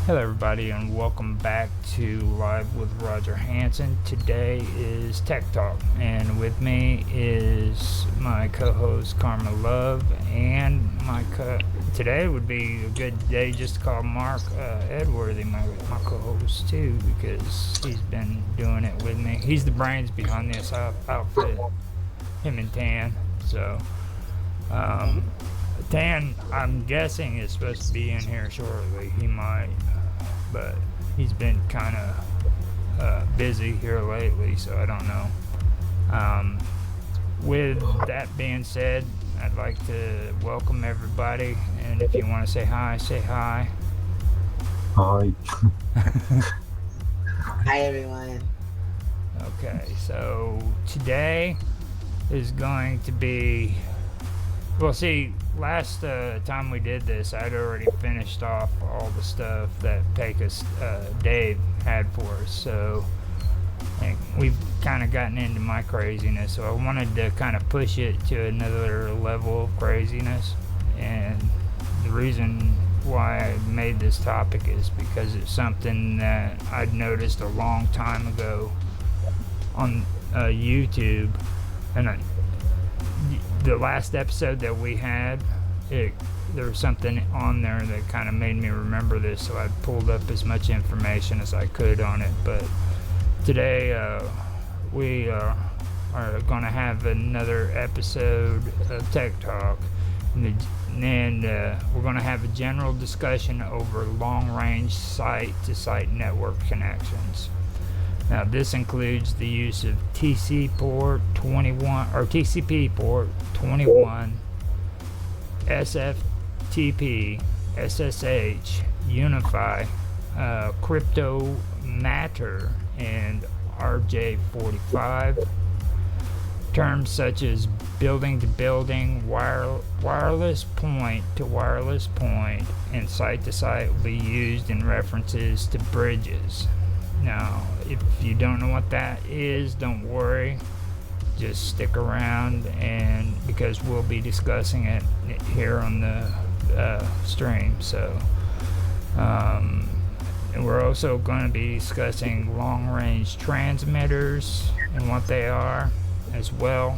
Hello, everybody, and welcome back to Live with Roger Hanson. Today is Tech Talk, and with me is my co-host Karma Love, and today would be a good day just to call Mark Edworthy, my co-host too, because he's been doing it with me. He's the brains behind this outfit, him and Tan. So, um, Tan, I'm guessing is supposed to be in here shortly. He might, but he's been kind of busy here lately, so I don't know. With that being said, I'd like to welcome everybody, and if you want to say hi, say hi. Hi. Hi everyone. Okay, so today is going to be. Well, see, last time we did this, I'd already finished off all the stuff that Pecos Dave had for us. So we've kind of gotten into my craziness. So I wanted to kind of push it to another level of craziness. And the reason why I made this topic is because it's something that I'd noticed a long time ago on YouTube. And the last episode that we had, there was something on there that kind of made me remember this, so I pulled up as much information as I could on it. But today we are going to have another episode of Tech Talk, and we're going to have a general discussion over long-range site-to-site network connections. Now, this includes the use of TCP port 21, SFTP, SSH, Unify, Crypto Matter, and RJ45. Terms such as building to building, wireless point to wireless point, and site to site will be used in references to bridges. Now, if you don't know what that is, don't worry. Just stick around, and because we'll be discussing it here on the stream. So, and we're also going to be discussing long-range transmitters and what they are as well.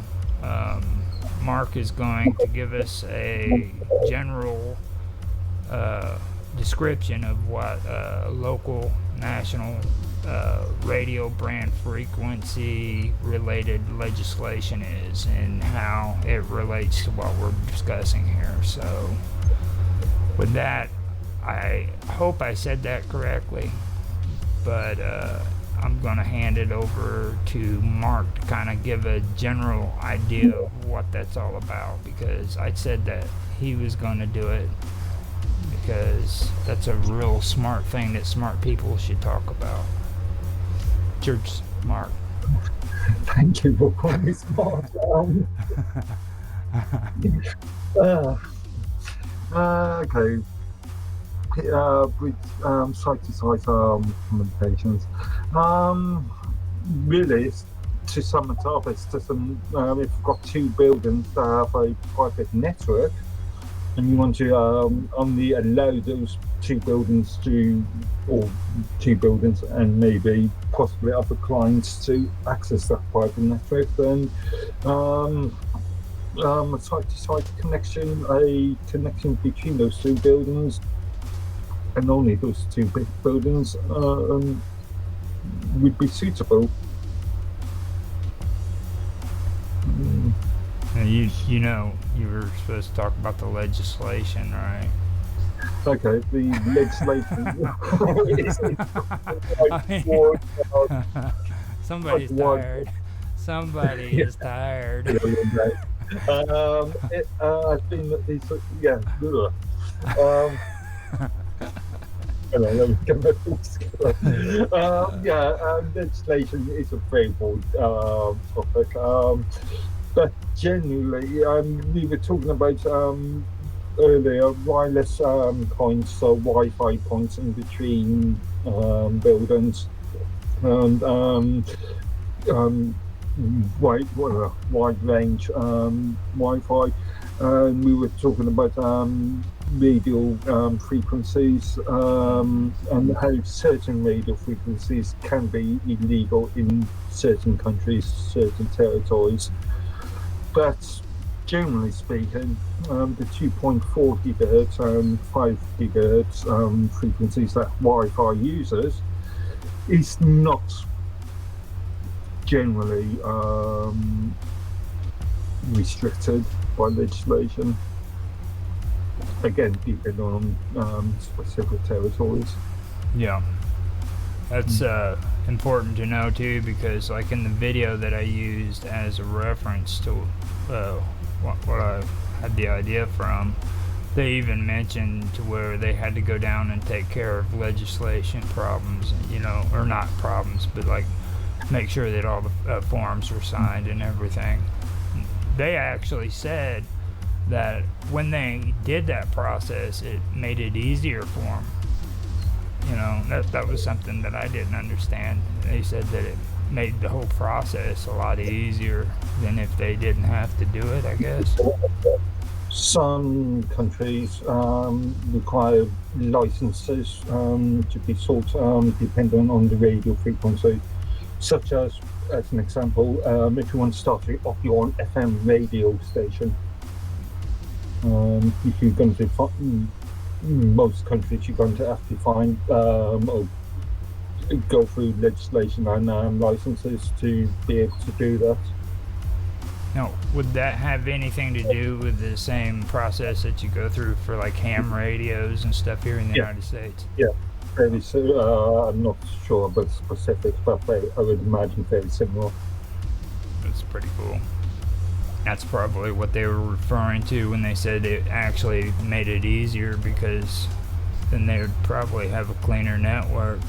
Mark is going to give us a general description of what local, national, radio brand frequency related legislation is and how it relates to what we're discussing here. So with that, I hope I said that correctly, but I'm going to hand it over to Mark to kind of give a general idea of what that's all about, because I said that he was going to do it because that's a real smart thing that smart people should talk about. Church, Mark. Thank you for calling me smart. Okay. With site-to-site communications, really, to sum it up, it's just if you've got two buildings that have a private network, and you want to only allow those two buildings and maybe possibly other clients to access that private network, then a site-to-site connection, a connection between those two buildings, and only those two big buildings would be suitable. You know, you were supposed to talk about the legislation, right? Okay, the legislation. Somebody's tired. Somebody is tired. I think yeah. Let me get my thoughts together. Legislation is a very broad topic. But generally, we were talking about earlier wireless points, so Wi-Fi points in between buildings, and wide range Wi-Fi. We were talking about radio frequencies and how certain radio frequencies can be illegal in certain countries, certain territories. But generally speaking, the 2.4 gigahertz and 5 gigahertz frequencies that Wi-Fi uses is not generally restricted by legislation. Again, depending on specific territories. Yeah. That's important to know too, because like in the video that I used as a reference to what I had the idea from, they even mentioned to where they had to go down and take care of legislation problems, you know, or not problems, but like make sure that all the forms were signed and everything. They actually said that when they did that process, it made it easier for them. You know, that was something that I didn't understand. They said that it made the whole process a lot easier than if they didn't have to do it, I guess. Some countries require licenses to be sought depending on the radio frequency, such as an example, if you want to start off your own FM radio station, if you're going to most countries, you're going to have to find or go through legislation and licenses to be able to do that. Now, would that have anything to do with the same process that you go through for like ham radios and stuff here in the United States? Yeah, very I'm not sure about specifics, but I would imagine very similar. That's pretty cool. That's probably what they were referring to when they said it actually made it easier, because then they would probably have a cleaner network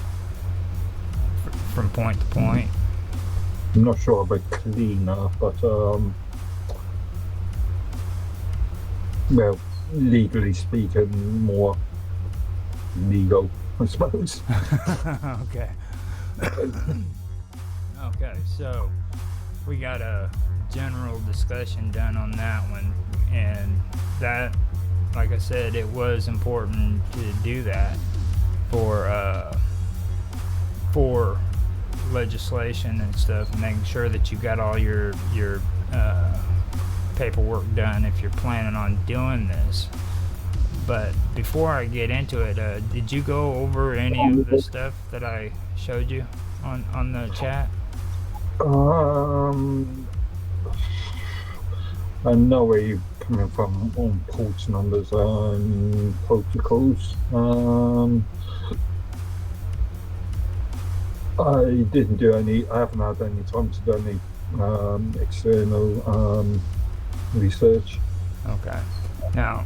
from point to point. I'm not sure about cleaner, but well, legally speaking, more legal, I suppose. Okay. Okay, so we got a general discussion done on that one, and that, like I said, it was important to do that for legislation and stuff, and making sure that you got all your paperwork done if you're planning on doing this. But before I get into it, did you go over any of the stuff that I showed you on the chat? I know where you're coming from on ports numbers and protocols. I haven't had any time to do any external research. Okay. Now,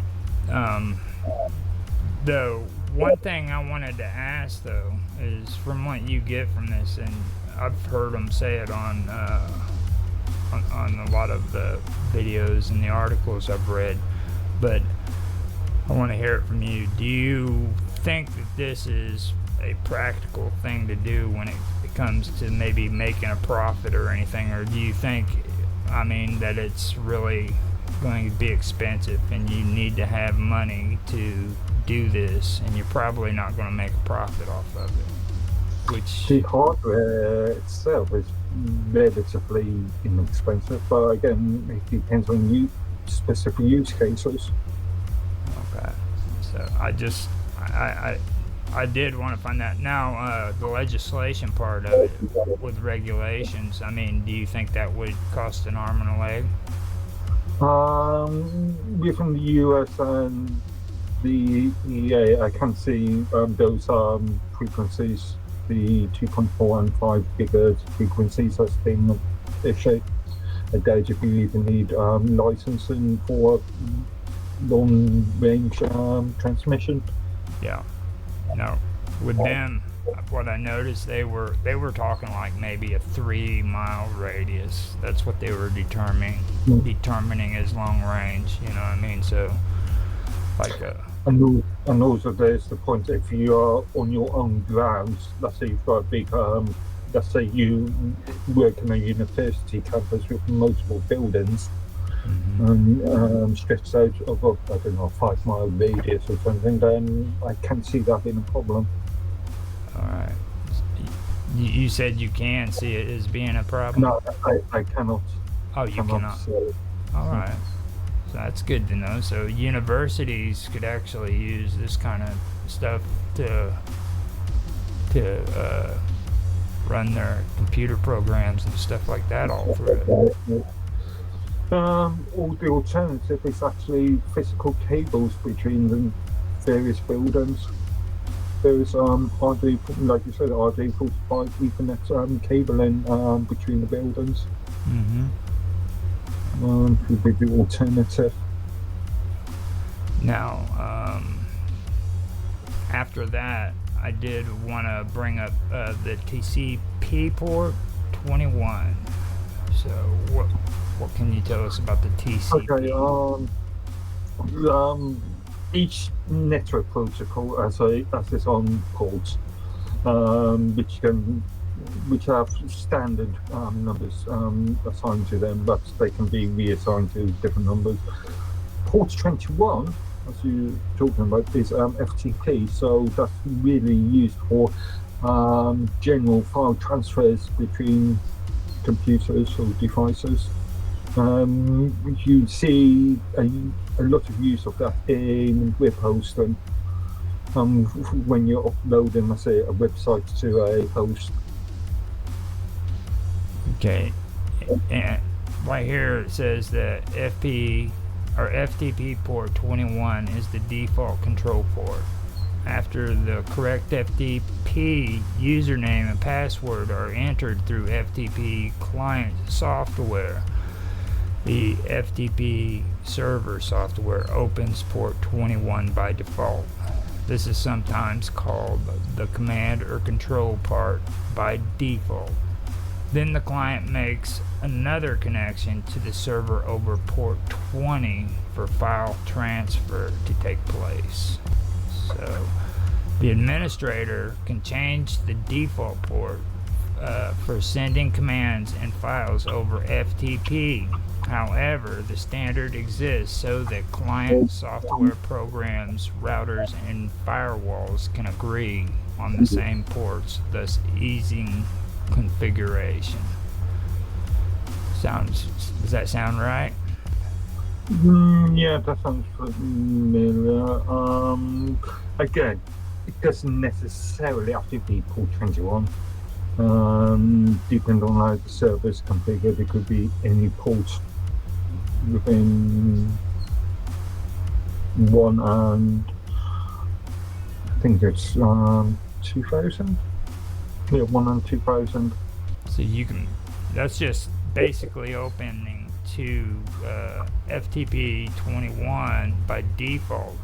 the one thing I wanted to ask though is, from what you get from this, and I've heard them say it on a lot of the videos and the articles I've read, but I want to hear it from you. Do you think that this is a practical thing to do when it comes to maybe making a profit or anything, or do you think, I mean, that it's really going to be expensive and you need to have money to do this, and you're probably not going to make a profit off of it? Which the hardware itself is relatively inexpensive, but again, it depends on specific use cases. Okay, so I did want to find that. Now, the legislation part of it with regulations, I mean, do you think that would cost an arm and a leg? Within the US and the EA, I can see those frequencies, the 2.4 and 5 gigahertz frequencies as being issued. I doubt if you even need licensing for long-range transmission. Yeah. No. With them, what I noticed, they were talking like maybe a 3-mile radius. That's what they were determining as long range. You know what I mean? So, like and also there's the point, if you are on your own grounds, let's say you've got a big, let's say you work in a university campus with multiple buildings, stretched out of I don't know, 5 mile radius or something, then I can't see that being a problem. All right. You said you can see it as being a problem? No, I cannot. Oh, you Cannot cannot. say it. All right. So that's good to know. So universities could actually use this kind of stuff to run their computer programs and stuff like that all through it. Or the alternative is actually physical cables between the various buildings. There's RJ, like you said, RJ45 Ethernet cabling between the buildings. Would be the alternative. Now, after that, I did want to bring up the TCP port 21. So what can you tell us about the TCP? Okay. Each network protocol has its own ports, which have standard numbers assigned to them, but they can be reassigned to different numbers. Port 21, as you're talking about, is FTP, so that's really used for general file transfers between computers or devices. You see a lot of use of that in web hosting. When you're uploading, let's say, a website to a host. Okay, and right here it says that FTP port 21 is the default control port. After the correct FTP username and password are entered through FTP client software, the FTP server software opens port 21 by default. This is sometimes called the command or control part by default. Then the client makes another connection to the server over port 20 for file transfer to take place. So the administrator can change the default port for sending commands and files over FTP. However, the standard exists so that client software programs, routers, and firewalls can agree on the same ports, thus easing configuration. Does that sound right? Yeah, that sounds familiar. Again, it doesn't necessarily have to be port 21. Depending on how the server is configured, it could be any port within one and I think it's 2000. Yeah, 1 and 2000. So that's just basically opening to FTP 21 by default,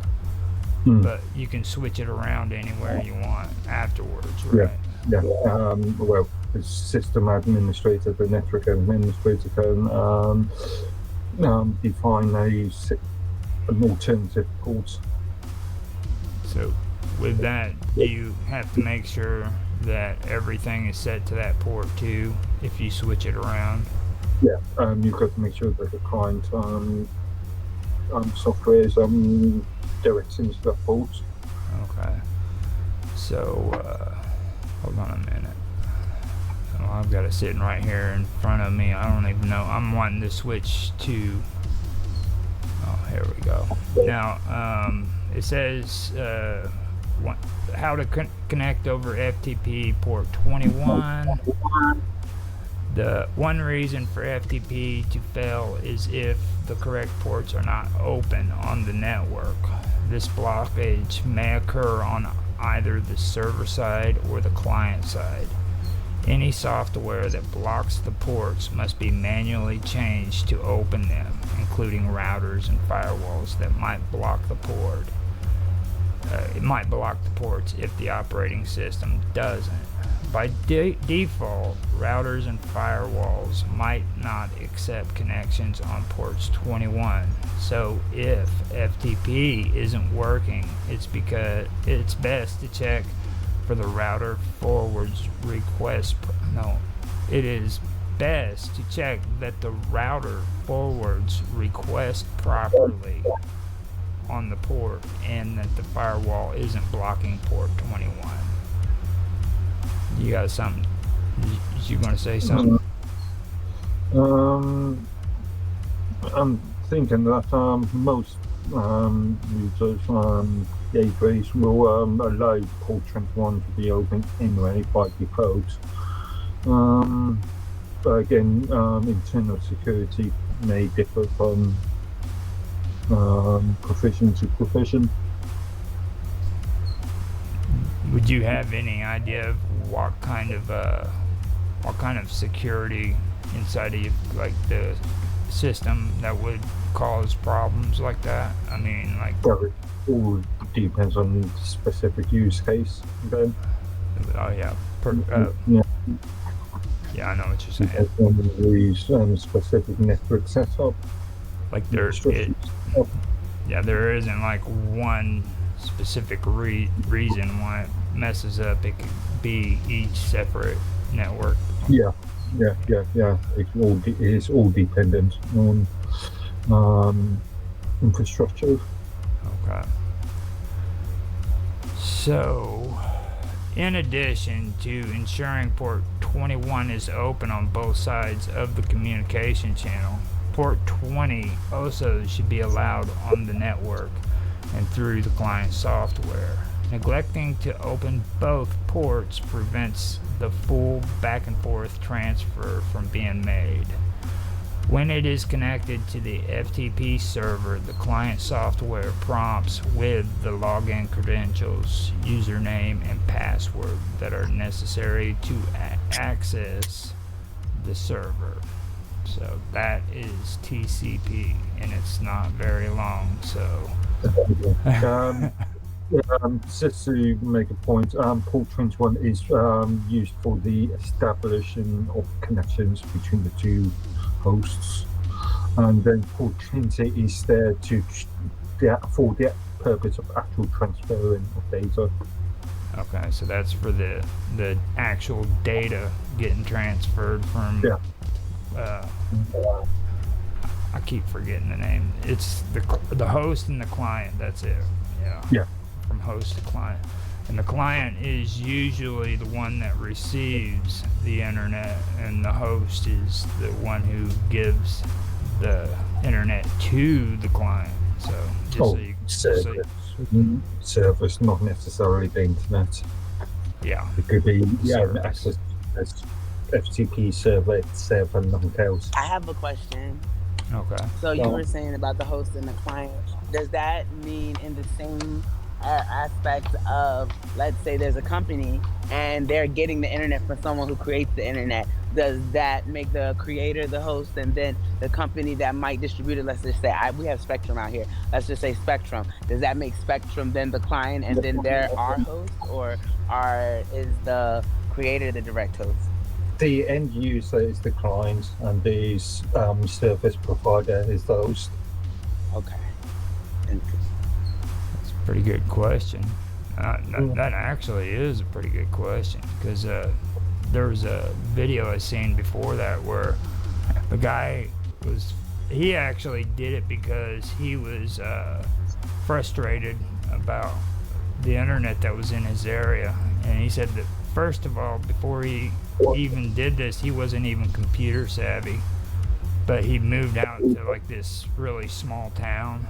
but you can switch it around anywhere you want afterwards, right? Yeah. Well, the system administrator, the network administrator can define an alternative port. So with that, you have to make sure that everything is set to that port too if you switch it around. Yeah, you've got to make sure that the client software is directed into that port. Okay. So hold on a minute. Oh, I've got it sitting right here in front of me. I don't even know. I'm wanting to switch to. Oh, here we go. Now it says how to connect over FTP port 21. The one reason for FTP to fail is if the correct ports are not open on the network. This blockage may occur on either the server side or the client side. Any software that blocks the ports must be manually changed to open them, including routers and firewalls that might block the port. It might block the ports if the operating system doesn't. By default, routers and firewalls might not accept connections on ports 21. So if FTP isn't working, it's because it's best to check for the router forwards request. No, it is best to check that the router forwards request properly on the port and that the firewall isn't blocking port 21. You got something? You going to say something? I'm thinking that most users gateways will allow port 21 to be open anyway by default. But again, internal security may differ from provision to provision. Would you have any idea of what kind of security inside of like the system that would cause problems like that? I mean, like, Well, it all depends on the specific use case. Then, oh yeah, yeah, yeah, I know what you're saying. depends on the specific network setup. Like there isn't like one specific reason why it messes up. It could be each separate network. Yeah. It is all dependent on infrastructure. Okay. So, in addition to ensuring port 21 is open on both sides of the communication channel, port 20 also should be allowed on the network and through the client software. Neglecting to open both ports prevents the full back and forth transfer from being made. When it is connected to the FTP server, the client software prompts with the login credentials, username, and password that are necessary to access the server. So that is TCP, and it's not very long, so Just to make a point, port 21 is used for the establishing of connections between the two hosts, and then port 20 is there for the purpose of actual transferring of data. Okay, so that's for the actual data getting transferred from. Yeah. I keep forgetting the name. It's the host and the client. That's it. Yeah. Yeah. From host to client, and the client is usually the one that receives the internet, and the host is the one who gives the internet to the client. So Service, not necessarily the internet. Yeah. It could be Service. access as FTP server itself and nothing else. I have a question. Okay. So you were saying about the host and the client. Does that mean in the same aspect of, let's say there's a company and they're getting the internet from someone who creates the internet, does that make the creator the host, and then the company that might distribute it, let's just say we have Spectrum out here, let's just say Spectrum, does that make Spectrum then the client and then they're our host, or is the creator the direct host? The end user is the client, and the service provider is the host. Okay. That's a pretty good question. That actually is a pretty good question, because there was a video I seen before that where the guy he actually did it because he was frustrated about the internet that was in his area, and he said that first of all, before he even did this, he wasn't even computer savvy, but he moved out to like this really small town,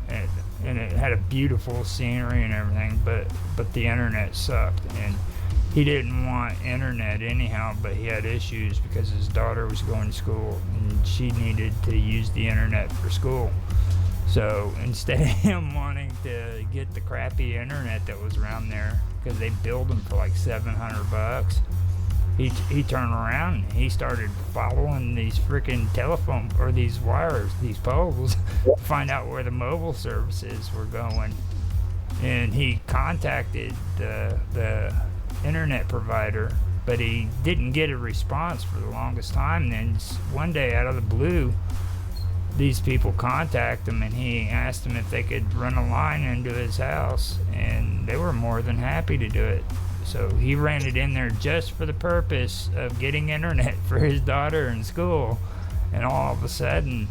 and it had a beautiful scenery and everything, but the internet sucked, and he didn't want internet anyhow, but he had issues because his daughter was going to school and she needed to use the internet for school. So instead of him wanting to get the crappy internet that was around there, because they build them for like $700, he turned around and he started following these freaking telephone, or these wires, these poles, to find out where the mobile services were going. And he contacted the internet provider, but he didn't get a response for the longest time. Then one day, out of the blue, these people contact him, and he asked them if they could run a line into his house, and they were more than happy to do it. So he ran it in there just for the purpose of getting internet for his daughter in school. And all of a sudden,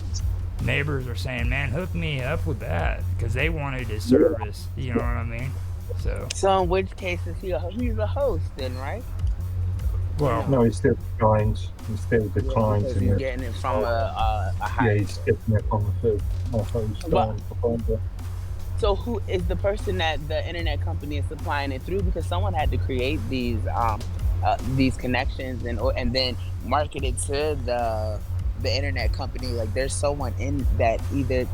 neighbors are saying, "Man, hook me up with that," because they wanted his service. You know what I mean? So in which case is he's a host then, right? Or Well, No, no? he still declines. He still Yeah, declines because in he's it. getting it from So, a yeah, higher he's source. getting it from a host But provider. so who is the person that the internet company is supplying it through? Because someone had to create these connections and then market it to the internet company. Like there's someone in that either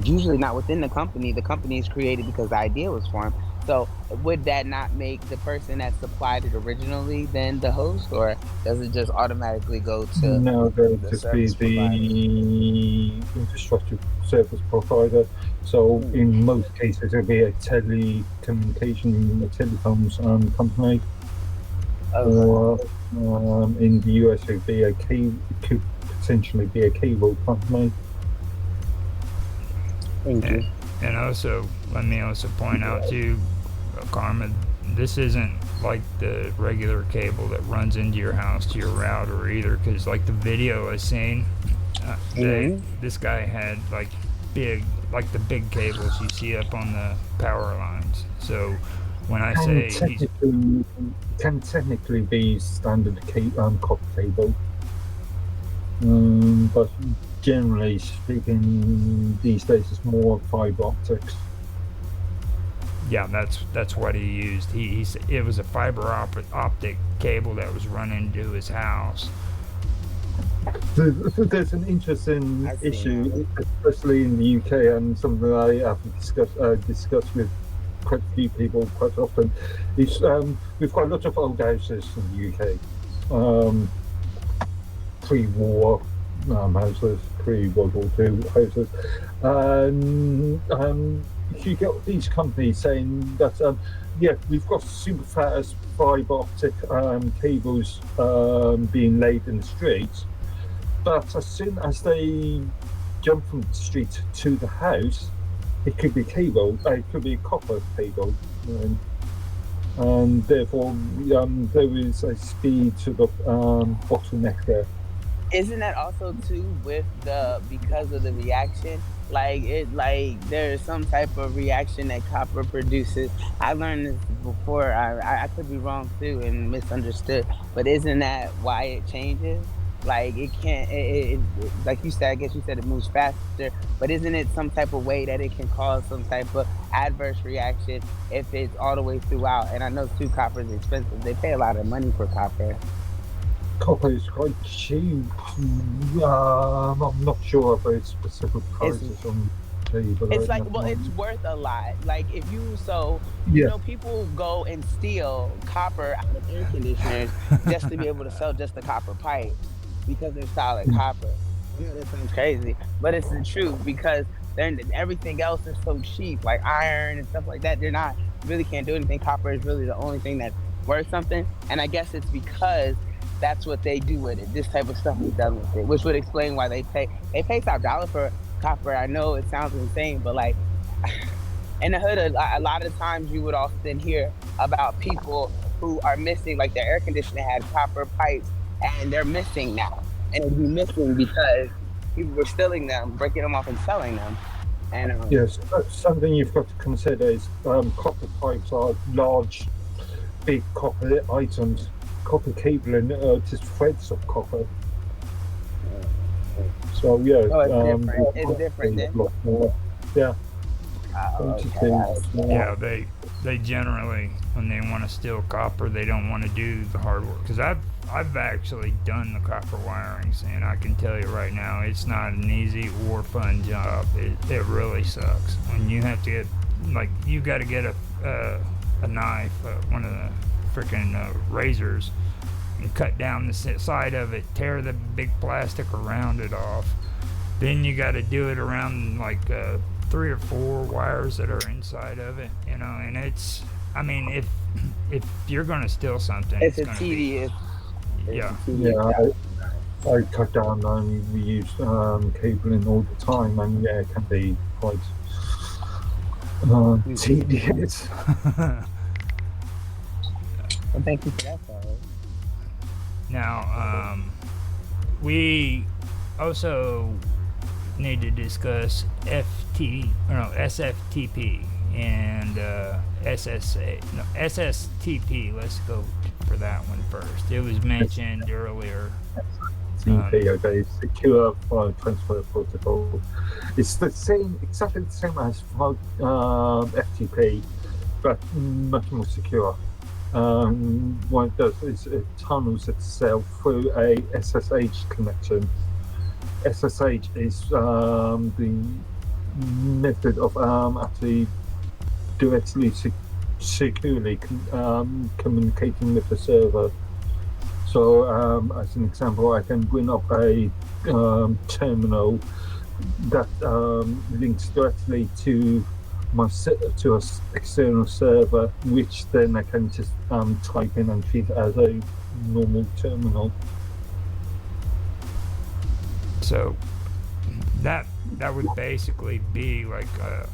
usually not within the company. The company is created because the idea was formed. So would that not make the person that supplied it originally then the host, or does it just automatically go to No, they'll the just be service provider? the infrastructure service provider. So Hmm. in most cases, it'll be a telecoms company, Okay. or in the US, it could potentially be a cable company. Thank and, you. and also, let me also point out too, Karma, this isn't like the regular cable that runs into your house to your router either. Because like the video I seen, Hmm. this guy had like the big cables you see up on the power lines. So when I Can say he's technically can technically be standard copper cable, but generally speaking, these days it's more fiber optics. yeah, that's what he used. It was a fiber optic cable that was running to his house. There's an interesting I see him. issue, especially in the UK, and something I have discussed with quite a few people quite often. Is we've got a lot of old houses in the UK, pre-war houses, pre-World War II houses, and you get these companies saying that yeah, we've got super fast fiber optic cables being laid in the streets. But as soon as they jump from the street to the house, it could be cable, it could be copper cable, and therefore there is a speed to the bottleneck there. Isn't that also too with because of the reaction? Like there's some type of reaction that copper produces. I learned this before. I could be wrong too and misunderstood, but isn't that why it changes? Like it can't. Like you said, I guess you said it moves faster, but isn't it some type of way that it can cause some type of adverse reaction if it's all the way throughout? And I know too, copper is expensive. They pay a lot of money for copper. Copper is quite cheap. I'm not sure about specific It's prices on cable It's right like, now. well, it's worth a lot. Like if you so Yeah, people go and steal copper out of air conditioners just to be able to sell just the copper pipes because they're solid mm, copper. I know that sounds crazy, but it's the truth because then everything else is so cheap, like iron and stuff like that. They're not really can't do anything. Copper is really the only thing that's worth something, and I guess it's because that's what they do with it. This type of stuff is done with it, which would explain why they pay top dollar for copper. I know it sounds insane, but like in the hood, a lot of times you would often hear about people who are missing, like their air conditioner had copper pipes and they're missing now. And it'd be missing because people were stealing them, breaking them off and selling them. And yes. Something you've got to consider is copper pipes are large, big copper items. Copper cabling, just threads of copper. So yeah, so it's different. there's It's got to different be a then. lot more. Yeah, Okay, quantity I see. more. Yeah, they generally, when they want to steal copper, they don't want to do the hard work. Because I've actually done the copper wirings, and I can tell you right now, it's not an easy or fun job. It really sucks when you have to get, like, you got to get a knife, one of the freaking razors, and cut down the side of it, tear the big plastic around it off. Then you got to do it around like 3 or 4 wires that are inside of it, and I mean, if you're gonna steal something, It's it's a gonna be, tedious. It's a yeah, tedious Yeah, job. I cut down and we use cabling all the time, and yeah, it can be quite Mhm. tedious. Well, thank you for that, Charles. Now, we also need to discuss SFTP and SSTP. Let's go for that one first. It was mentioned earlier. TP, okay, Secure File Transfer Protocol. It's the same, exactly the same as FTP, but much more secure. What it does is it tunnels itself through a SSH connection. SSH is the method of actually directly securely communicating with the server. So, as an example, I can bring up a terminal that links directly to an external server, which then I can just type in and treat as a normal terminal. So that would basically be like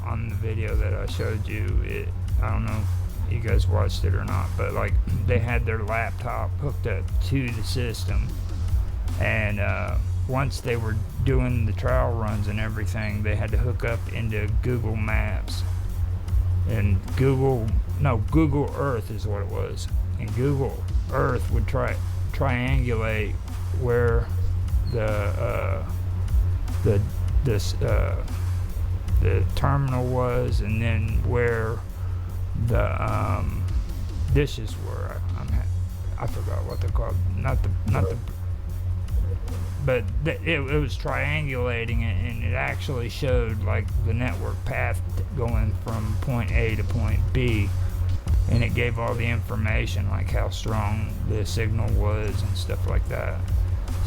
on the video that I showed you. I don't know if you guys watched it or not, but like they had their laptop hooked up to the system, and once they were doing the trial runs and everything, they had to hook up into Google Maps, and Google Earth is what it was, and Google Earth would triangulate where the terminal was, and then where the dishes were. I forgot what they're called. But it was triangulating it, and it actually showed like the network path going from point A to point B, and it gave all the information like how strong the signal was and stuff like that.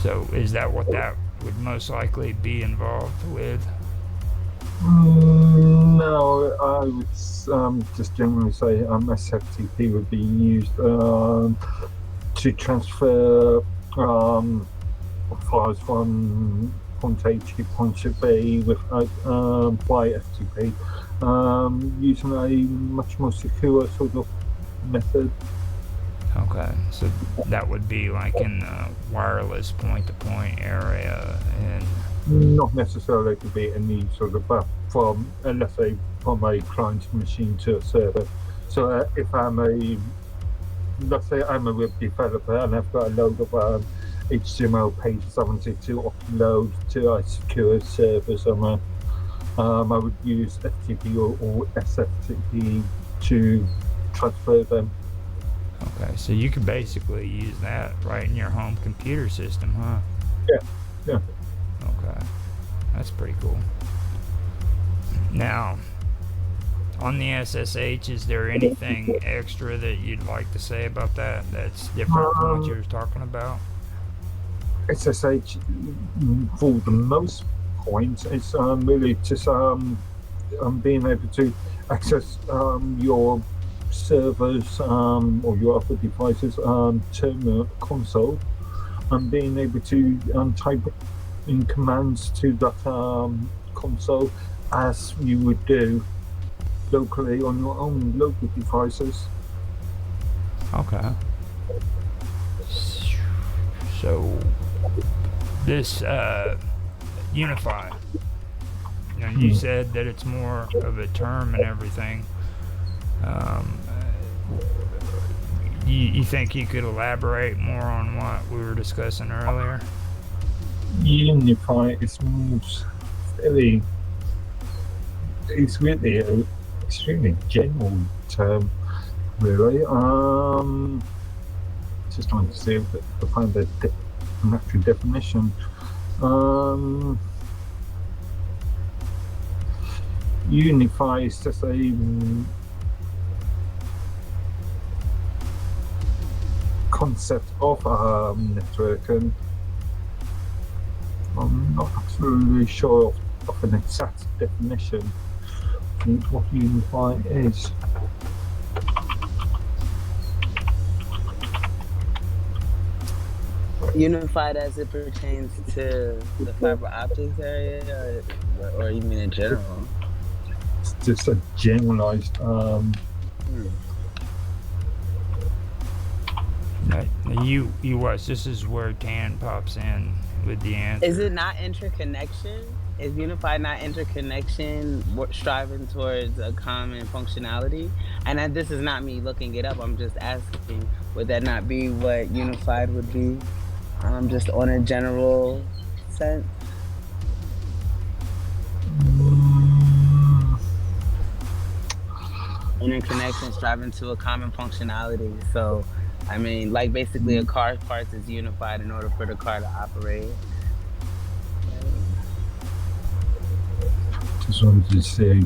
So is that what that would most likely be involved with? No, I would just generally say SFTP would be used to transfer files from point A to point B without by FTP, using a much more secure sort of method. Okay, so that would be like in the wireless point-to-point area, and not necessarily to be any sort of from, let's say, from a client machine to a server. So if let's say I'm a web developer and I've got a load of HTML pages I wanted to upload to a secure server somewhere, I would use FTP or SFTP to transfer them. okay, so you could basically use that right in your home computer system, huh? Yeah. Okay, that's pretty cool. Now, on the SSH, is there anything extra that you'd like to say about that that's different from what you were talking about? SSH, for the most point, is really just being able to access your servers or your other devices terminal console, and being able to type in commands to that console as you would do locally on your own local devices. Okay. So this Unify, you said that it's more of a term and everything. You think you could elaborate more on what we were discussing earlier? Unify is really an extremely general term, really. Just trying to see if I find an actual definition. Unify is just a concept of networking. I'm not absolutely sure of an exact definition of what Unify is. Unified as it pertains to the fiber optics area, or you mean in general? It's just a generalized You watch. This is where Tan pops in with the answer. Is it not interconnection? Is unified not interconnection striving towards a common functionality? And this is not me looking it up. I'm just asking, would that not be what unified would be? Just on a general sense. Interconnection striving to a common functionality. So, I mean, like basically a car's parts is unified in order for the car to operate. Just wanted to see.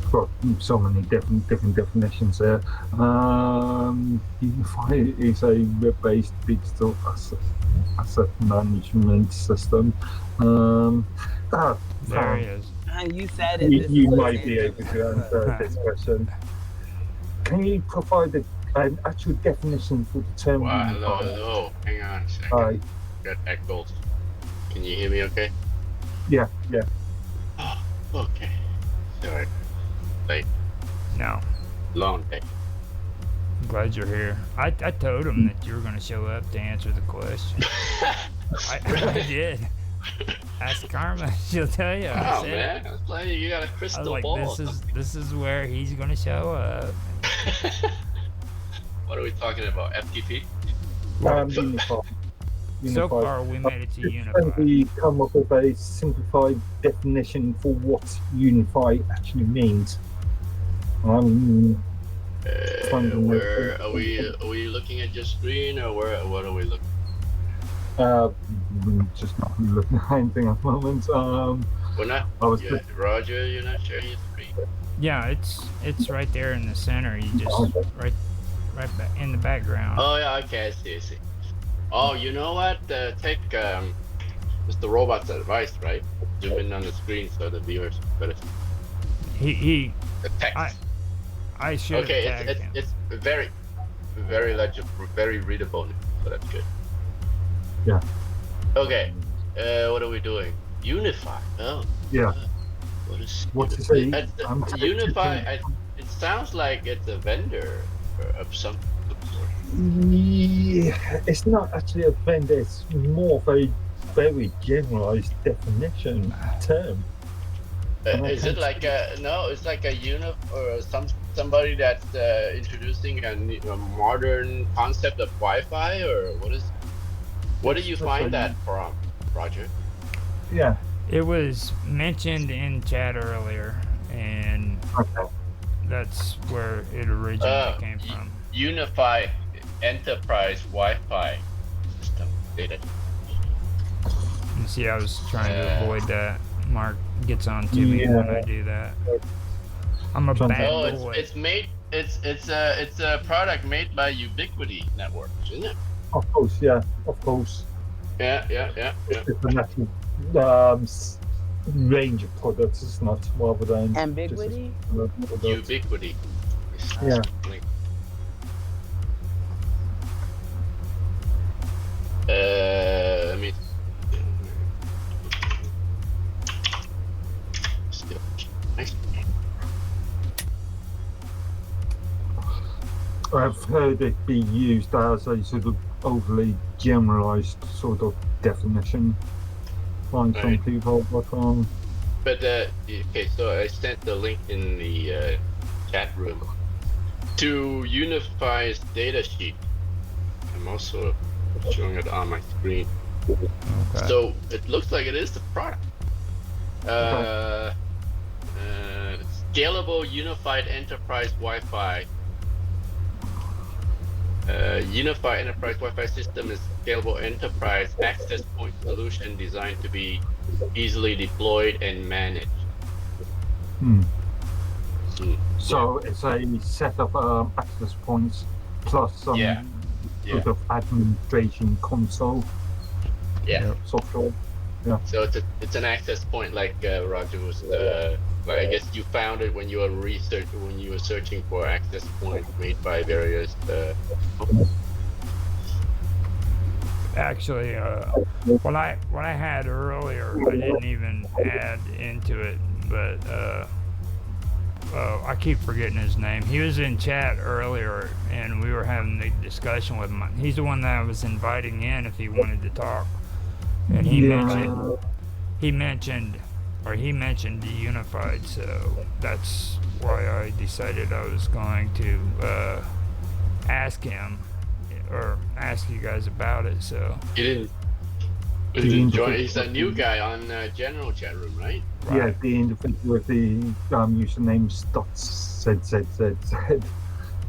Got so many different definitions there. Unify is a web-based digital asset management system. There he is. You said it. You might be able to answer this question. Can you provide an actual definition for the term Wow, unified? hello. Hang on a second. Hi. Got echoes. Can you hear me okay? Yeah. Oh, okay. Sorry. Late. No. Long day. I'm glad you're here. I told him that you were going to show up to answer the question. I did. Ask Karma. She'll tell you. I Oh said man, I was like, you got a I was crystal like, ball. this is where he's going to show up. What are we talking about? FTP? Unified. So far, we made it to Can unified. we come up with a simplified definition for what unify actually means? Where are we looking at your screen, or what are we looking? Just not looking at anything at the moment. We're not. I was Roger, you're not sharing your screen. Yeah, it's right there in the center. You just right back in the background. Oh yeah, okay, I see. Oh, you know what? Take Mr. Robot's advice, right? Zoom in on the screen so the viewers better. He The text. I should Okay, have tagged him. it's very legible, very readable, so that's good. Yeah. Okay, what are we doing? Unify. Oh. Yeah. What is a Unify? It sounds like it's a vendor of some sort. Yeah, it's not actually a vendor. It's more of a very generalized definition term. Is it like no? It's like a or somebody that's introducing a modern concept of Wi-Fi, or what is? What did you find that from, Roger? Yeah. It was mentioned in chat earlier, and that's where it originally came from. Unified Enterprise Wi-Fi System data. You see, I was trying to avoid that. Mark gets on to me when I do that. I'm a bad boy. It's made. It's a product made by Ubiquity Network, isn't it? Of course, yeah. Of course. Yeah. It's a natural range of products. It's not rather than ambiguity. Ubiquity. Yeah. Let me. Nice. I've heard it be used as a sort of overly generalized sort of definition by some people, but But okay, so I sent the link in the chat room to Unify's data sheet. I'm also showing it on my screen. Okay. So it looks like it is the product. Scalable Unified Enterprise Wi-Fi. Unified Enterprise Wi-Fi system is a scalable enterprise access point solution designed to be easily deployed and managed. So it's a set of access points plus some sort of administration console software. Yeah. So it's an access point, like Roger was. Like I guess you found it when you were searching for access points made by various. Actually, what I had earlier, I didn't even add into it, but I keep forgetting his name. He was in chat earlier, and we were having the discussion with him. He's the one that I was inviting in if he wanted to talk. And he mentioned the unified. So that's why I decided I was going to ask him or ask you guys about it. So He didn't join. He's a new guy on general chat room, right? Yeah, the individual with the username StutzZZZ.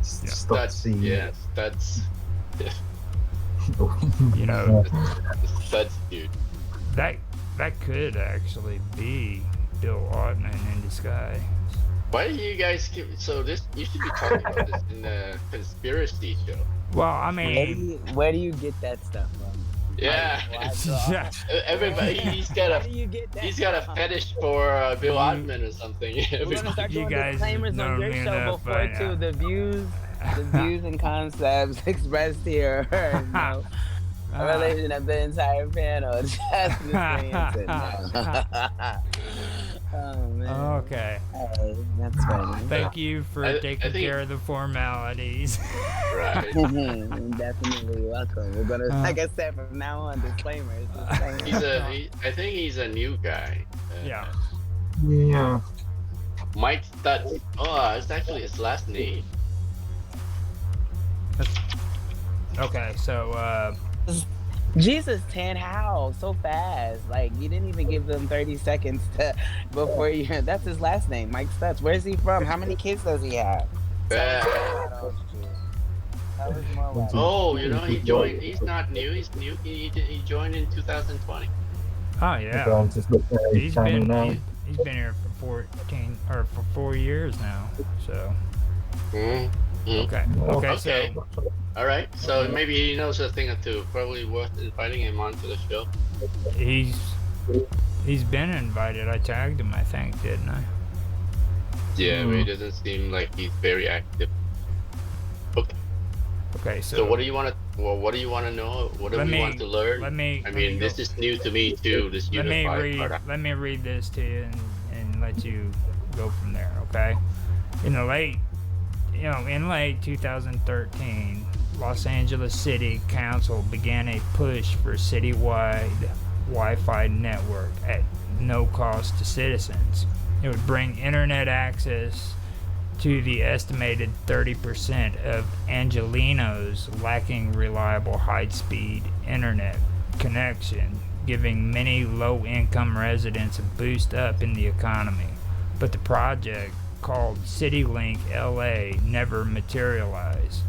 Stutzy. Yes, that's you know that's dude. that could actually be Bill Ottman in disguise. Why do you guys keep so this? You should be talking about this in the conspiracy show. Well, I mean, Where do you get that stuff from? Yeah, everybody. He's got a fetish for Bill Ottman or something. We're gonna start doing guys disclaimers know on your me show enough before by too. now. The views and concepts expressed here, relation of the entire panel. Just experiencing. Oh man. Okay. Hey, that's funny. Thank you for taking care of the formalities. Right. Definitely welcome. We're gonna, like I said, from now on, disclaimers. I think he's a new guy. Yeah. Yeah. Mike Stutz. Oh, it's actually his last name. Okay, so Jesus, Tan, how so fast? Like you didn't even give them 30 seconds before you. That's his last name, Mike Stutz. Where's he from? How many kids does he have? Oh, he joined. He's not new. He's new. He joined in 2020. oh yeah, he's been here for 4 years now. So okay, Okay. All right. So maybe he knows a thing or two. Probably worth inviting him onto the show. he's been invited. I tagged him, I think, didn't I? Yeah, but he doesn't seem like he's very active. Okay. Okay, So what do you want to? Well, what do you want to know? What do we want to learn? I mean, this is new to me too. This unified product. Let me read this to you and let you go from there. Okay. In late 2013, Los Angeles City Council began a push for citywide Wi-Fi network at no cost to citizens. It would bring internet access to the estimated 30% of Angelenos lacking reliable high-speed internet connection, giving many low-income residents a boost up in the economy. But the project, called CityLink LA, never materialized.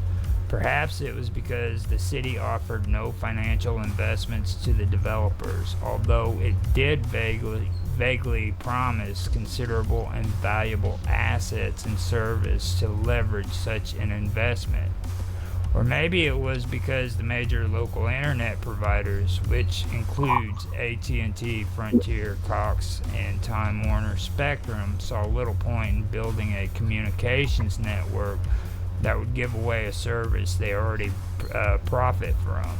Perhaps it was because the city offered no financial investments to the developers, although it did vaguely promise considerable and valuable assets and service to leverage such an investment. Or maybe it was because the major local internet providers, which includes AT&T, Frontier, Cox, and Time Warner Spectrum, saw little point in building a communications network that would give away a service they already profit from.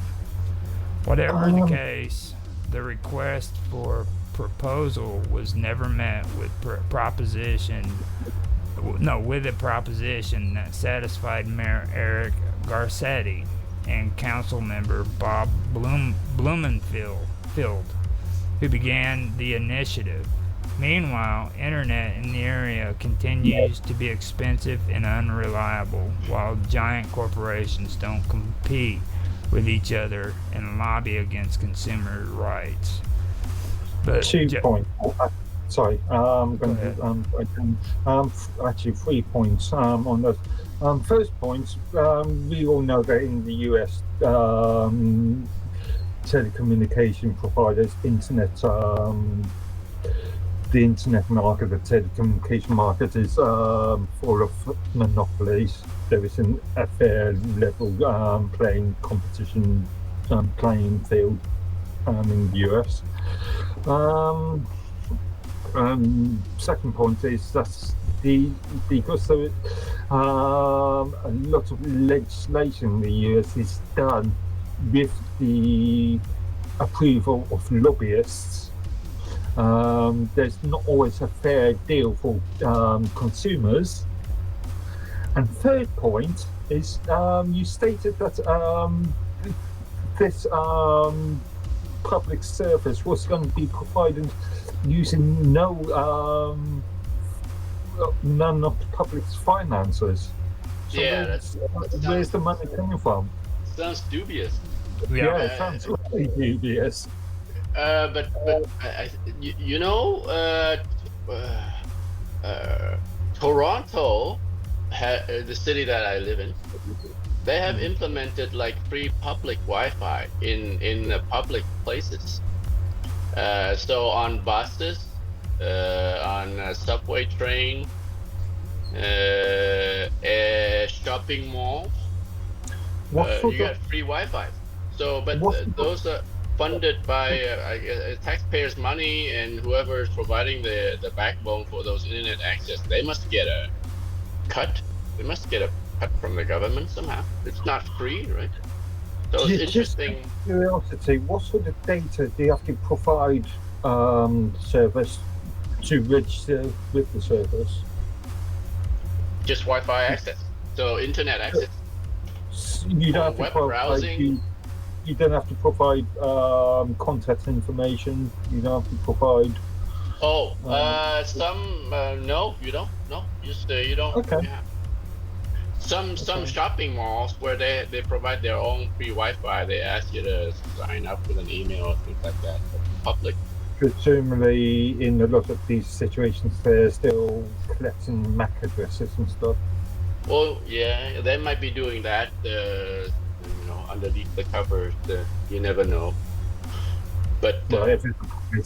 Whatever the case, the request for proposal was never met with a proposition that satisfied Mayor Eric Garcetti and council member Bob Blumenfield, who began the initiative. Meanwhile, internet in the area continues to be expensive and unreliable, while giant corporations don't compete with each other and lobby against consumer rights. But 2 points. Sorry, I'm going to actually 3 points on this. First point, we all know that in the US, telecommunication providers, the internet market, the telecommunication market is full of monopolies. There isn't a fair level playing field in the US. Second point is that because there a lot of legislation in the US is done with the approval of lobbyists, there's not always a fair deal for consumers. And third point is you stated that this public service was going to be provided using none of the public's finances. So Yeah, where's the money coming from? sounds dubious. Yeah, it sounds really dubious. But you know, Toronto, the city that I live in, they have implemented like free public Wi-Fi in public places. So on buses, on subway train, shopping malls, you got free Wi-Fi. So, but those are funded by taxpayers' money, and whoever is providing the backbone for those internet access, they must get a cut. They must get a cut from the government somehow. It's not free, right? So it's interesting. Just curiosity, what sort of data do you have to provide service to register with the service? Just Wi-Fi access. So internet access. You don't have to web provide. browsing. You don't have to provide contact information. You don't have to provide. Oh, no, you don't. No, just you don't. Okay. Yeah. Some shopping malls where they provide their own free Wi-Fi. They ask you to sign up with an email or things like that. But public. Presumably, in a lot of these situations, they're still collecting MAC addresses and stuff. Well, yeah, they might be doing that. Underneath the covers, you never know. But Well, if it's a public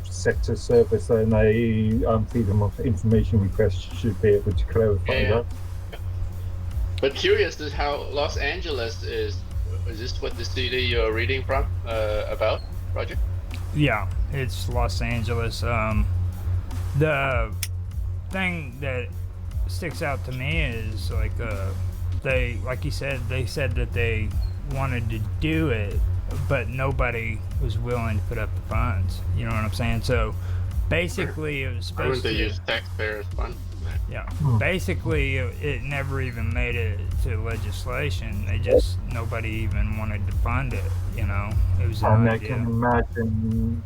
sector service, then a freedom of information request should be able to clarify that. But curious is how Los Angeles is. Is this what the city you're reading from about, Roger? Yeah, it's Los Angeles. The thing that sticks out to me is like like you said, they said that they wanted to do it, but nobody was willing to put up the funds. You know what I'm saying? So basically, it was supposed to use taxpayers' funds. Yeah, basically, it never even made it to legislation. Nobody even wanted to fund it. You know, it was an idea.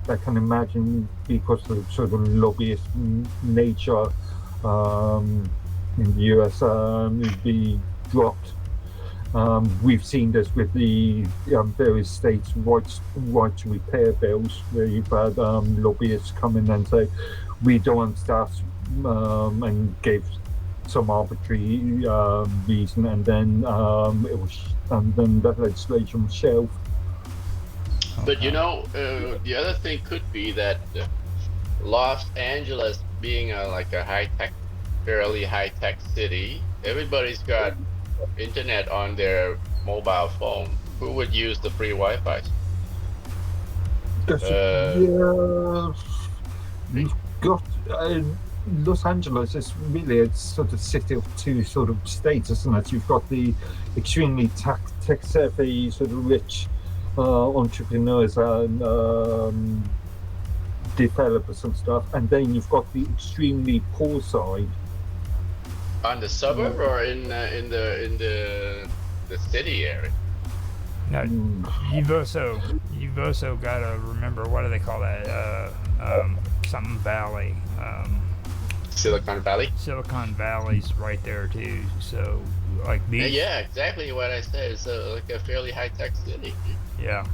I can imagine because of sort of lobbyist nature in the US, it'd be dropped. We've seen this with the various states' right to repair bills, where you've had lobbyists come in and say, we don't want that, and gave some arbitrary reason, and then that legislation was shelved. But you know, the other thing could be that Los Angeles, being like a fairly high-tech city, everybody's got internet on their mobile phone. Who would use the free Wi-Fi? You've got Los Angeles is really a sort of city of two sort of states, isn't it? You've got the extremely tech-savvy, sort of rich entrepreneurs and developers and stuff, and then you've got the extremely poor side. On the suburb or in the city area? No, you've also got to remember, what do they call that? Something Valley. Silicon Valley. Silicon Valley's right there too. So like these. Yeah, exactly what I said. It's like a fairly high-tech city. Yeah.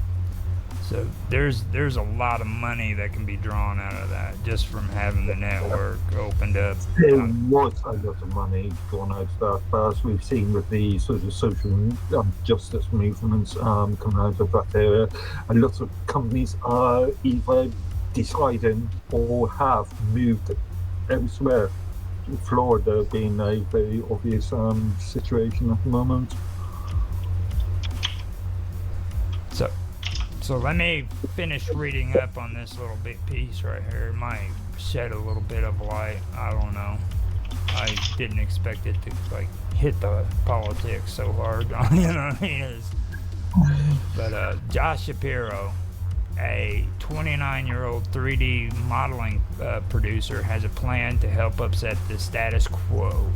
So there's a lot of money that can be drawn out of that just from having the network opened up. There was a lot of money drawn out of that, but as we've seen with the sort of social justice movements coming out of that area, a lot of companies are either deciding or have moved elsewhere. Florida being a very obvious situation at the moment. So let me finish reading up on this little bit piece right here. It might shed a little bit of light. I don't know. I didn't expect it to like hit the politics so hard. You know what I mean? But Josh Shapiro, a 29-year-old 3D modeling producer has a plan to help upset the status quo.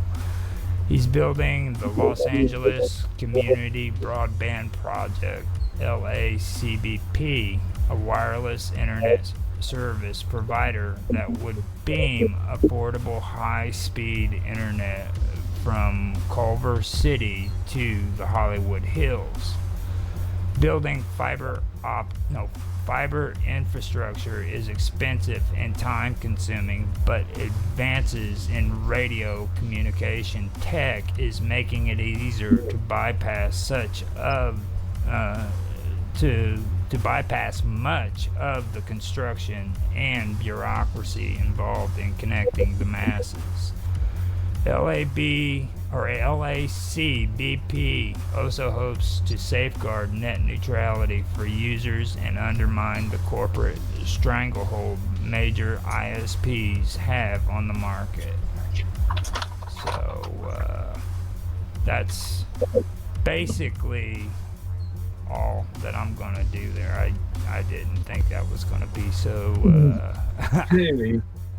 He's building the Los Angeles Community Broadband Project, LACBP, a wireless internet service provider that would beam affordable high-speed internet from Culver City to the Hollywood Hills. Building fiber infrastructure is expensive and time-consuming, but advances in radio communication tech is making it easier to bypass bypass much of the construction and bureaucracy involved in connecting the masses. LACBP also hopes to safeguard net neutrality for users and undermine the corporate stranglehold major ISPs have on the market. So that's basically all that I'm gonna do there. I didn't think that was gonna be so.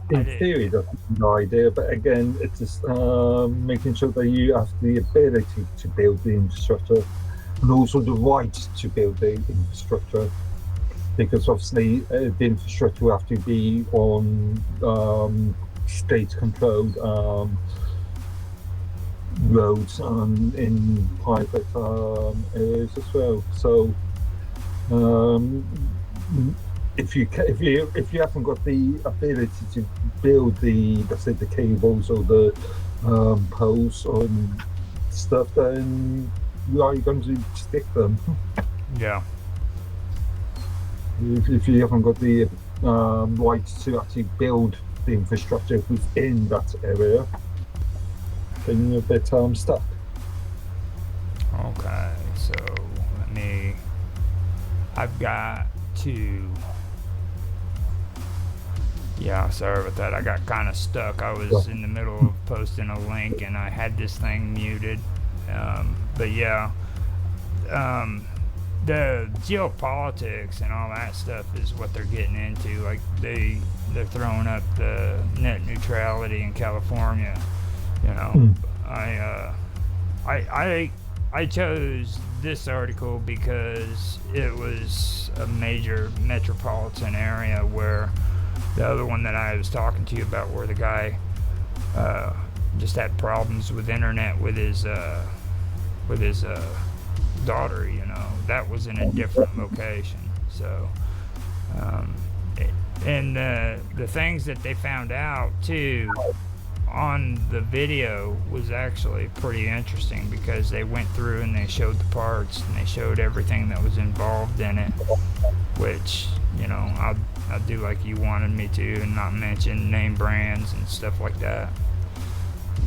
In theory, that's an idea, but again, it's just making sure that you have the ability to build the infrastructure and also the right to build the infrastructure, because obviously the infrastructure will have to be on state-controlled roads in private areas as well. So if you haven't got the ability to build the cables or the poles or stuff, then where are you going to stick them? Yeah. If you haven't got the right to actually build the infrastructure within that area, then you're a bit stuck. Okay, so I've got to. Yeah, sorry about that. I got kind of stuck. I was in the middle of posting a link and I had this thing muted. But yeah, the geopolitics and all that stuff is what they're getting into. Like they're throwing up the net neutrality in California. You know, I chose this article because it was a major metropolitan area where. The other one that I was talking to you about, where the guy just had problems with internet with his daughter, you know, that was in a different location. So, and the things that they found out too on the video was actually pretty interesting, because they went through and they showed the parts and they showed everything that was involved in it, which, you know, I'll do like you wanted me to and not mention name brands and stuff like that.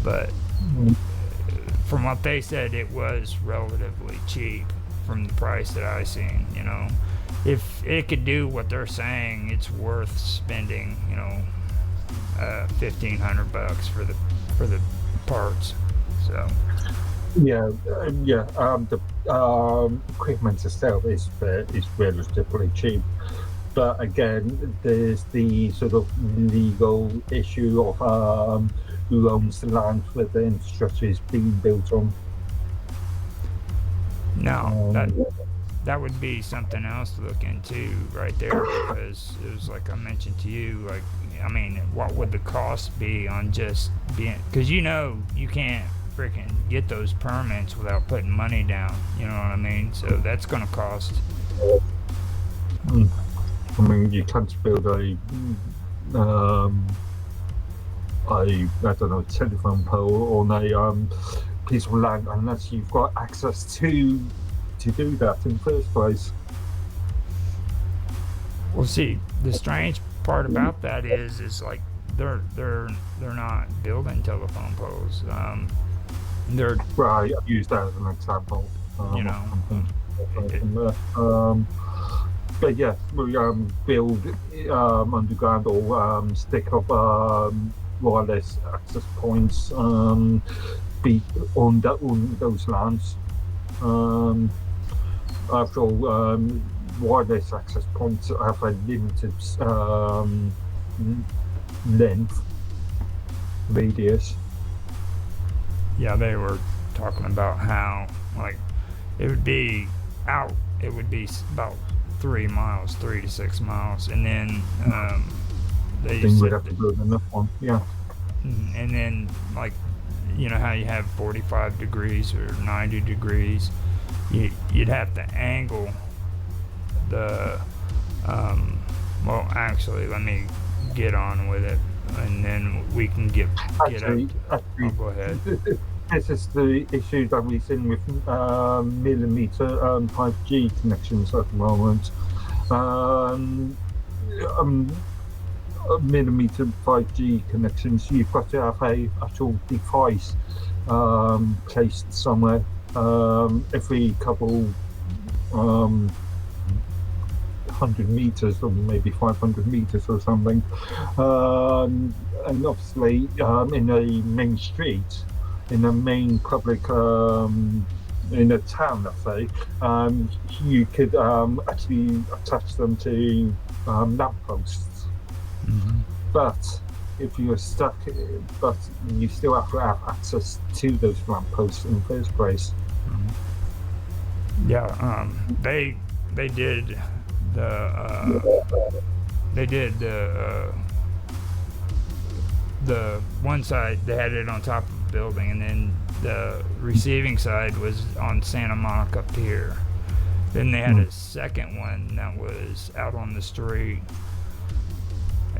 But from what they said, it was relatively cheap from the price that I seen. You know, if it could do what they're saying, it's worth spending, you know, $1,500 for the parts. So the equipment itself is relatively cheap. But again, there's the sort of legal issue of who owns the land where the infrastructure is being built on. No, that would be something else to look into right there, because it was like I mentioned to you, like, I mean, what would the cost be on just being, because you know you can't freaking get those permits without putting money down, you know what I mean? So that's going to cost. I mean, you can't build a telephone pole on a piece of land unless you've got access to do that in the first place. Well, see, the strange part about that is like they're not building telephone poles. They're right. I've used that as an example. You know. But yes, we build underground or stick up wireless access points be on those lands. After all, wireless access points have a limited length, radius. Yeah, they were talking about how like it would be about 3 miles, 3 to 6 miles, and then they Then we'd said have to build another one. Yeah. and then like you know how you have 45 degrees or 90 degrees, you'd have to angle the well, actually, let me get on with it, and then we can get Actually, up. Oh, go ahead. this is the issue that we've seen with millimeter 5G connections at the moment. Millimeter 5G connections, you've got to have a actual device placed somewhere every couple 100 meters or maybe 500 meters or something, and obviously in a main street, in a main public in a town, let's say, you could actually attach them to lampposts. But if you're stuck, but you still have to have access to those lampposts in the first place. Yeah, they did the one side they had it on top of the building, and then the receiving side was on Santa Monica Pier. Then they had a second one that was out on the street,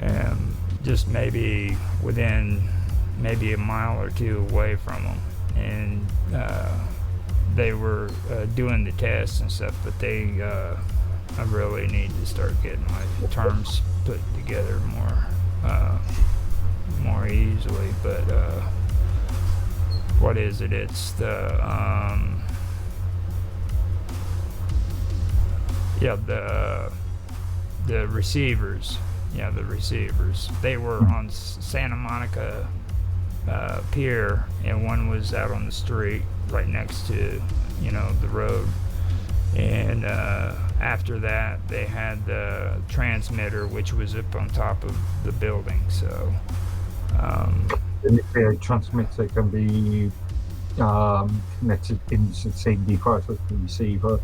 and just maybe within maybe a mile or two away from them, and they were doing the tests and stuff, but I really need to start getting my terms put together more easily. But what is it? It's the receivers. Yeah, the receivers. They were on Santa Monica Pier, and one was out on the street right next to the road. And after that, they had the transmitter, which was up on top of the building. So The transmitter can be connected into the same device as the receiver,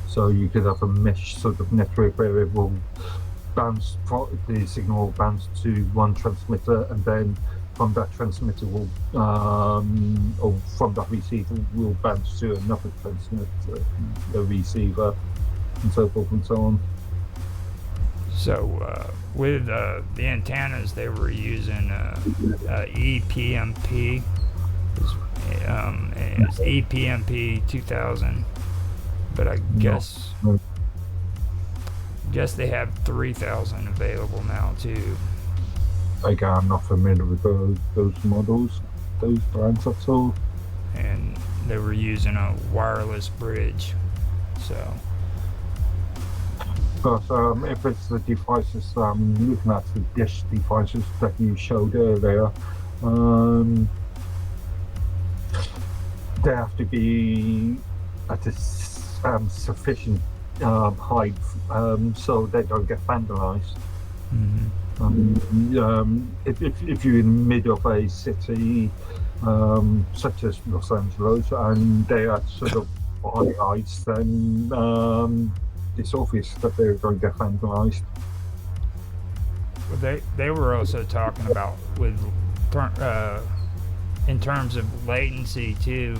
so you could have a mesh sort of network where it will bounce, the signal will bounce to one transmitter, and then from that transmitter will, or from that receiver will bounce to another transmitter, the receiver, and so forth and so on. So with the antennas, they were using EPMP. It's EPMP 2000, but I guess they have 3000 available now too. Again, I'm not familiar with those models, those brands at all. And they were using a wireless bridge, so. But if it's the devices, looking at the dish devices that you showed earlier, they have to be at a sufficient height so they don't get vandalized. If you're in the middle of a city such as Los Angeles and they are sort of high heights, then it's obvious that they're going to get vandalized. They were also talking about with in terms of latency too.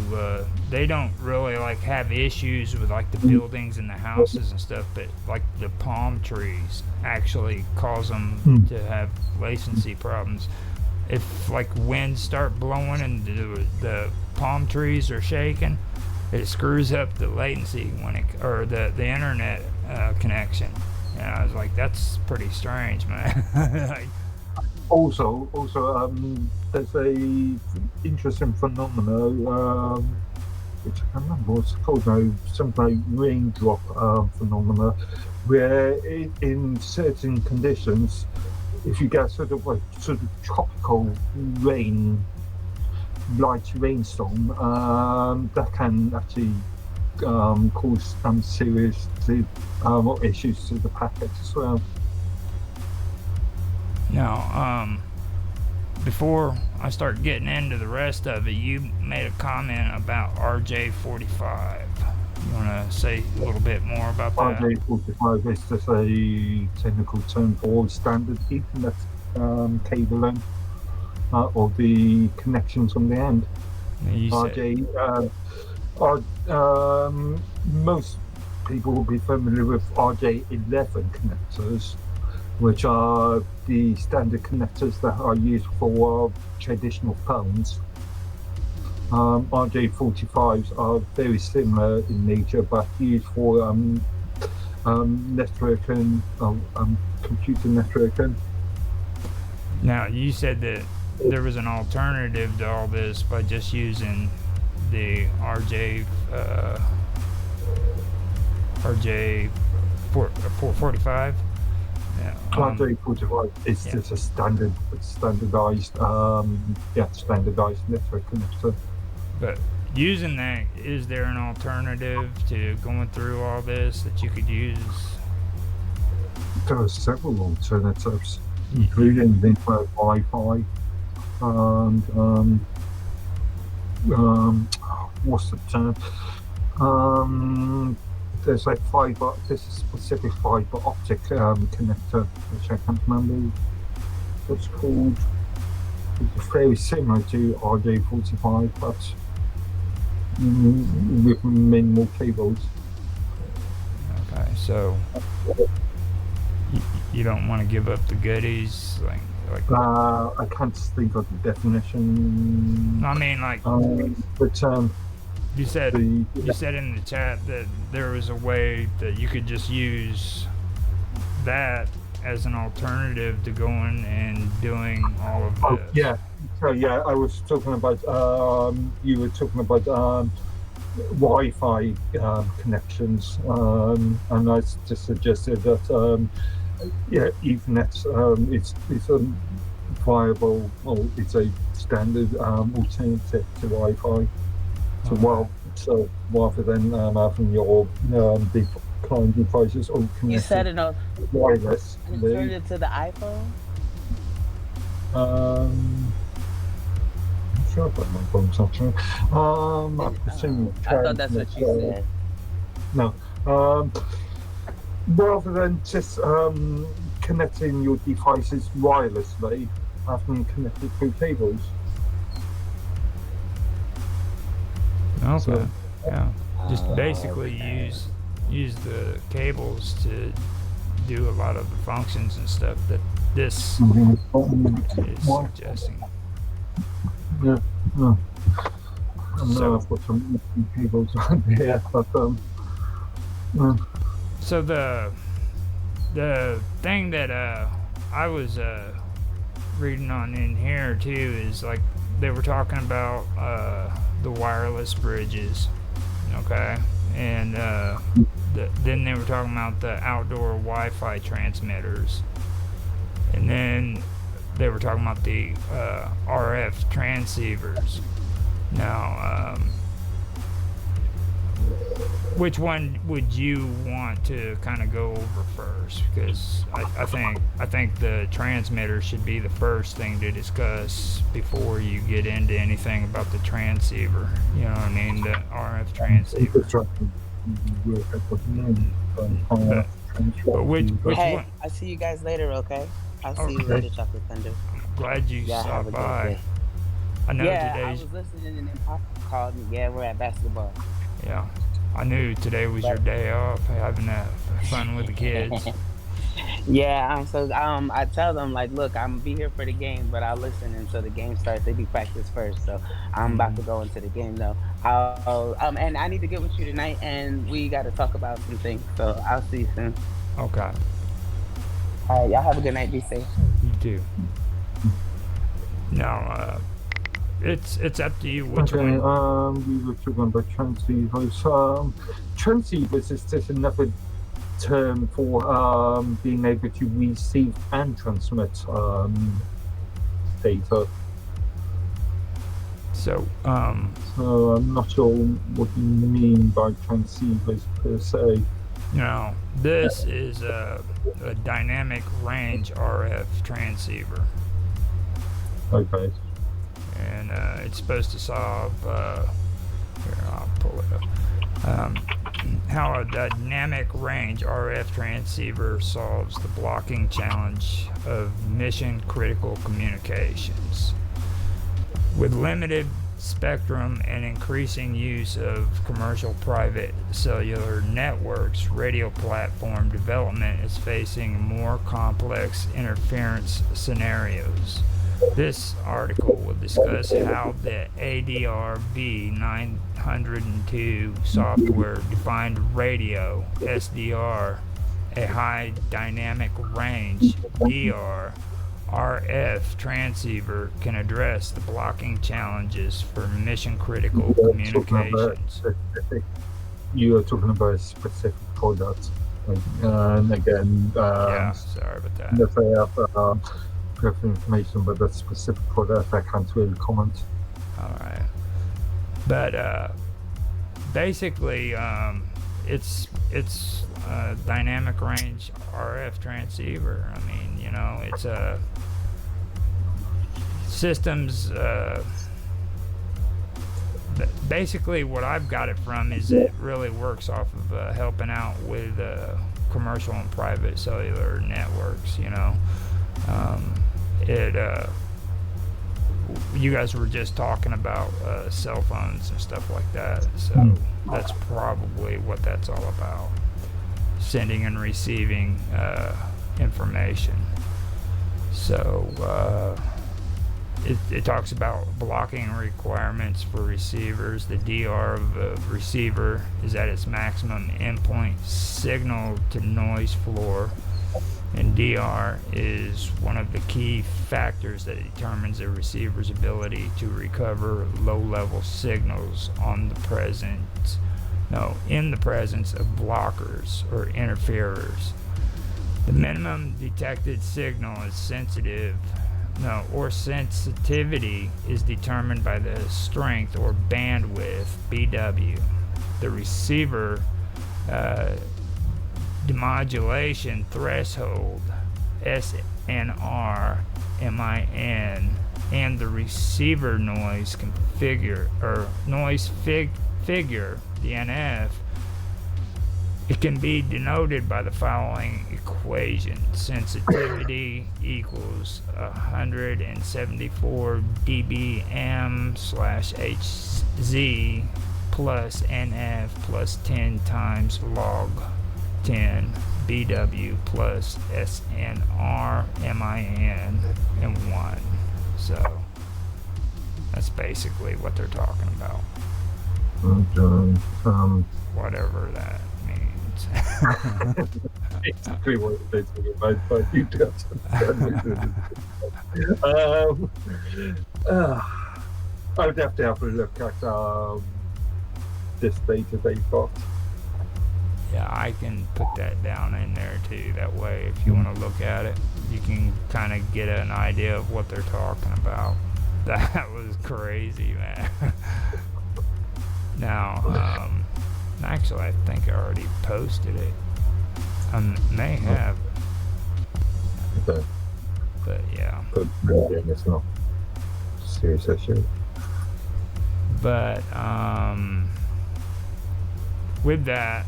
They don't really have issues with the buildings and the houses and stuff, but the palm trees actually cause them to have latency problems. If winds start blowing and the palm trees are shaking, it screws up the latency or the internet connection. And I was like, that's pretty strange, man. Also, there's a interesting phenomena, which I can't remember what it's called now, something like raindrop phenomena, where in certain conditions, if you get sort of tropical rain, light rainstorm, that can actually cause serious issues to the packet as well. Now, before I start getting into the rest of it, you made a comment about RJ45. You want to say a little bit more about that? RJ45 is just a technical term for standard Ethernet cabling or the connections on the end. You RJ, most people will be familiar with RJ11 connectors, which are the standard connectors that are used for traditional phones. RJ45s are very similar in nature, but used for networking, computer networking. Now, you said that there was an alternative to all this by just using the RJ445. Yeah, RJ45 is just a standardized network connector. But using that, is there an alternative to going through all this that you could use? There are several alternatives, including network Wi-Fi and what's the term? There's a specific fiber optic connector, which I can't remember what's called. It's very similar to RJ45, but with minimal cables. Okay, so you don't want to give up the goodies, like. I can't think of the definition. I mean, like. But you said in the chat that there was a way that you could just use that as an alternative to going and doing all of this. Yeah. So yeah, I was talking about. You were talking about Wi-Fi connections, and I just suggested that Ethernet it's a viable, or it's a standard alternative to Wi-Fi. So rather than having your client devices all connected, you said it wireless. An alternative to the iPhone. I'm sure about my phone's actually. I thought that's what you said. No. Rather than just connecting your devices wirelessly, have them connected through cables. Okay. So, yeah. Just basically use the cables to do a lot of the functions and stuff that this is suggesting. Yeah. I've got some cables on there, but So the thing that I was reading on in here too is like they were talking about the wireless bridges, okay, and then they were talking about the outdoor Wi-Fi transmitters, and then they were talking about the RF transceivers. Now, which one would you want to kind of go over first? Because I think the transmitter should be the first thing to discuss before you get into anything about the transceiver. You know what I mean? The RF transceiver. But which one? I see you guys later. Okay. I'll see you later, Chocolate Thunder. I'm glad you stopped by. I know I today's. was listening and then Papa called me. Yeah, we're at basketball. Yeah. I knew today was your day off, having that fun with the kids. Yeah, so I tell them like, look, I'm gonna be here for the game, but I'll listen until the game starts. They do practice first, so I'm about to go into the game though. And I need to get with you tonight, and we got to talk about some things. So I'll see you soon. Okay. All right, y'all have a good night. Be safe. You too. Now, it's up to you which one. We were talking about transceivers. Transceivers is just another term for being able to receive and transmit data. So So, So I'm not sure what you mean by transceivers per se. this is a dynamic range RF transceiver, Okay. and it's supposed to solve. Here, I'll pull it up. How a dynamic range RF transceiver solves the blocking challenge of mission critical communications. With limited spectrum and increasing use of commercial private cellular networks, radio platform development is facing more complex interference scenarios. This article will discuss how the ADR-V 902 software-defined radio (SDR), a high dynamic range (DR) RF transceiver can address the blocking challenges for mission-critical communications. You are talking about a specific product, and again, Yeah, sorry about that. if I have perfect information about that specific product, I can't really comment. All right, but basically, it's a dynamic range RF transceiver. I mean, it's a systems. Basically, what I've got it from is it really works off of helping out with commercial and private cellular networks. You guys were just talking about cell phones and stuff like that, so that's probably what that's all about. Sending and receiving information. So it talks about blocking requirements for receivers. The DR of a receiver is at its maximum endpoint signal to noise floor, and DR is one of the key factors that determines a receiver's ability to recover low-level signals in the presence of blockers or interferers. The minimum detected signal is sensitivity is determined by the strength or bandwidth (BW). The receiver demodulation threshold (SNR MIN) and the receiver noise figure (DNF). It can be denoted by the following equation: sensitivity equals 174 dBm/Hz plus NF plus 10 times log 10 BW plus SNR MIN and 1. So that's basically what they're talking about. Whatever that means. Basically what they're talking about, but you don't understand. I would have to have a look at this data they've got. Yeah, I can put that down in there too. That way, if you want to look at it, you can kind of get an idea of what they're talking about. That was crazy, man. Now, actually, I think I already posted it. I may have. Okay. But yeah. But it's not a serious issue. But with that,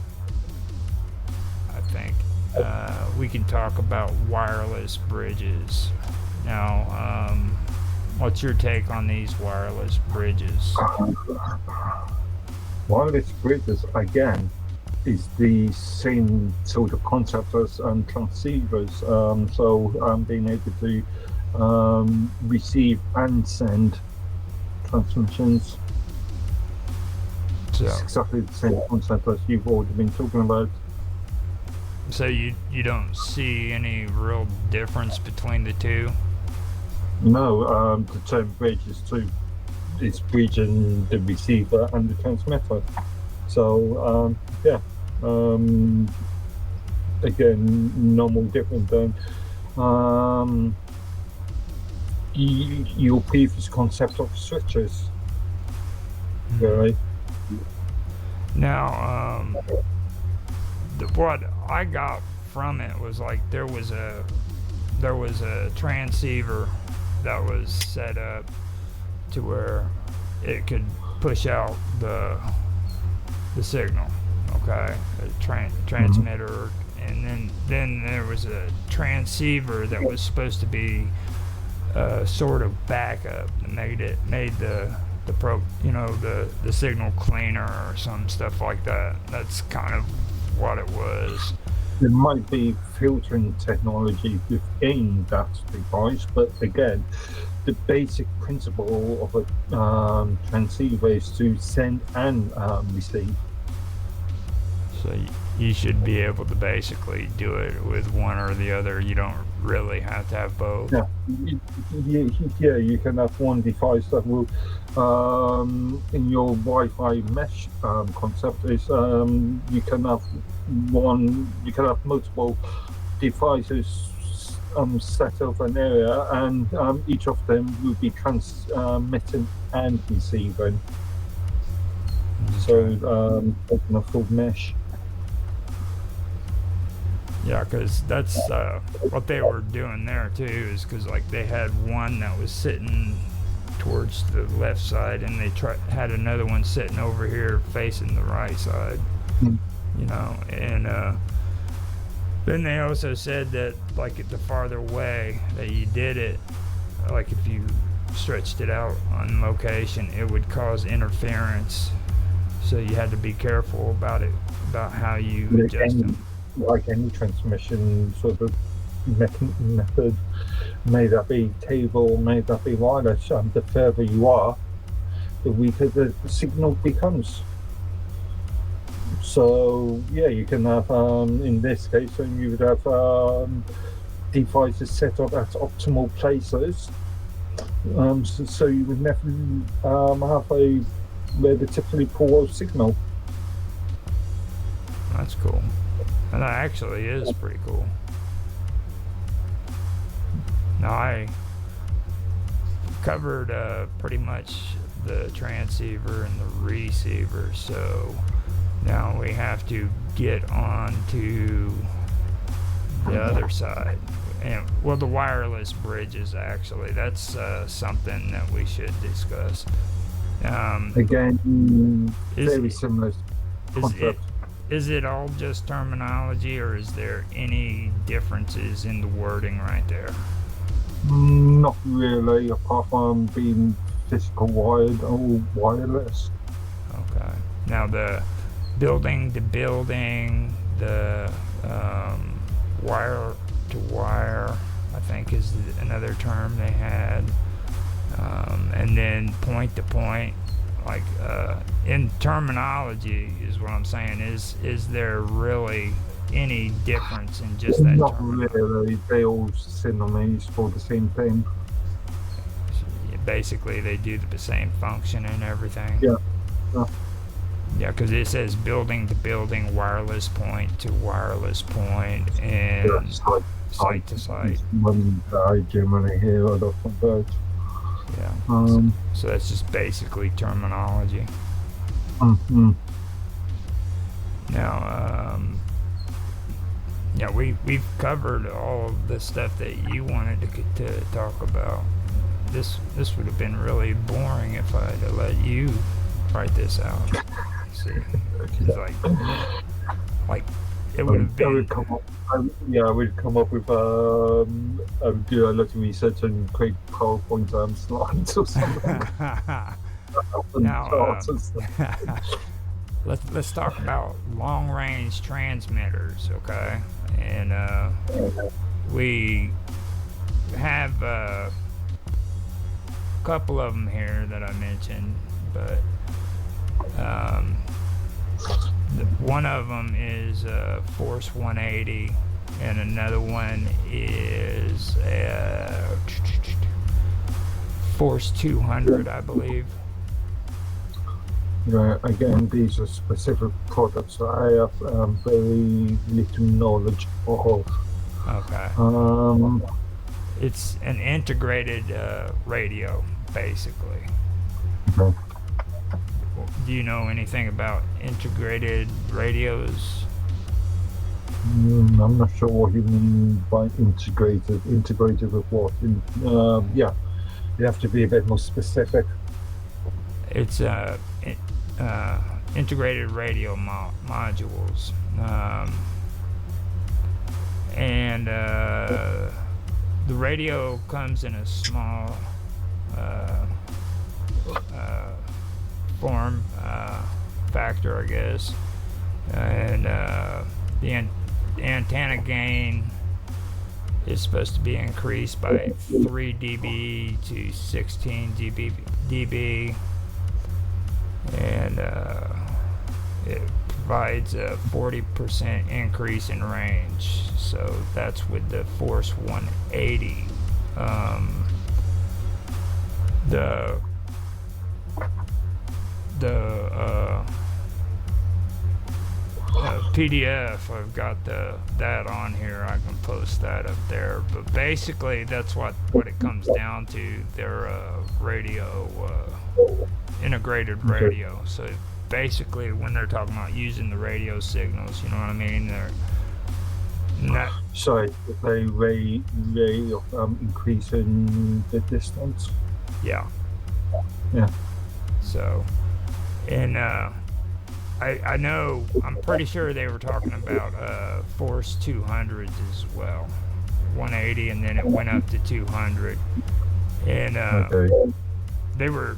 I think we can talk about wireless bridges. Now, what's your take on these wireless bridges? Wireless bridges, again, is the same sort of concept as transceivers. So being able to receive and send transmissions. So, it's exactly the same concept as you've already been talking about. So you don't see any real difference between the two? No, the term bridge is bridging the receiver and the transmitter. So again, no more different than your previous concept of switches. Really. Now, what I got from it was like there was a transceiver that was set up to where it could push out the signal, okay, a transmitter, and then there was a transceiver that was supposed to be a sort of backup that made the the signal cleaner or some stuff like that. That's kind of what it was. There might be filtering technology within that device, but again, the basic principle of a transceiver is to send and receive. So you should be able to basically do it with one or the other. You don't really have to have both. Yeah, you can have one device that will, in your Wi-Fi mesh concept, is you can have multiple devices set over an area, and each of them will be transmitting and receiving. Okay. So open a full mesh. Yeah, because that's what they were doing there too. Is because like they had one that was sitting towards the left side, and they had another one sitting over here facing the right side. You know, and then they also said that like the farther away that you did it, like if you stretched it out on location, it would cause interference. So you had to be careful about how you adjust them. Like any transmission sort of method, may that be cable, may that be wireless, the further you are, the weaker the signal becomes. So yeah, you can have in this case, you would have devices set up at optimal places, so you would never have a relatively poor signal. That's cool. And that actually is pretty cool. Now I covered pretty much the transceiver and the receiver, so now we have to get on to the other side. And well, the wireless bridges, actually, that's something that we should discuss. Again, very similar concept. Is it all just terminology, or is there any differences in the wording right there? Not really, apart from being physical wired or wireless. Okay. Now the building to building, the wire to wire, I think is another term they had, and then point to point. Like in terminology is what I'm saying. Is there really any difference in just that? Not really. They all synonyms for the same thing. So basically, they do the same function and everything. Yeah. Yeah, because it says building to building, wireless point to wireless point, and site to site. One that I generally hear a lot about. Yeah. So that's just basically terminology. Mm-hmm. Now, yeah, we've covered all of the stuff that you wanted to talk about. This would have been really boring if I'd have let you write this out. See, it's like it would have been. We'd come up with do a lot of research and create PowerPoint slides or something. Now, let's talk about long range transmitters, okay? And we have a couple of them here that I mentioned, but one of them is Force 180, and another one is Force 200, I believe. Again, these are specific products that I have very little knowledge of. Okay. It's an integrated radio, basically. Okay. Do you know anything about integrated radios? I'm not sure what you mean by integrated. Integrated with what? Yeah, you have to be a bit more specific. It's integrated radio modules, and the radio comes in a small form factor, I guess, and the antenna gain is supposed to be increased by 3 dB to 16 dB, and it provides a 40% increase in range. So that's with the Force 180. The PDF, I've got that on here. I can post that up there. But basically, that's what it comes down to. They're radio, integrated radio. So basically, when they're talking about using the radio signals, you know what I mean? They're not. So they increasing the distance. Yeah. Yeah. So, and I know, I'm pretty sure they were talking about Force 200s as well. 180, and then it went up to 200. And Okay. they were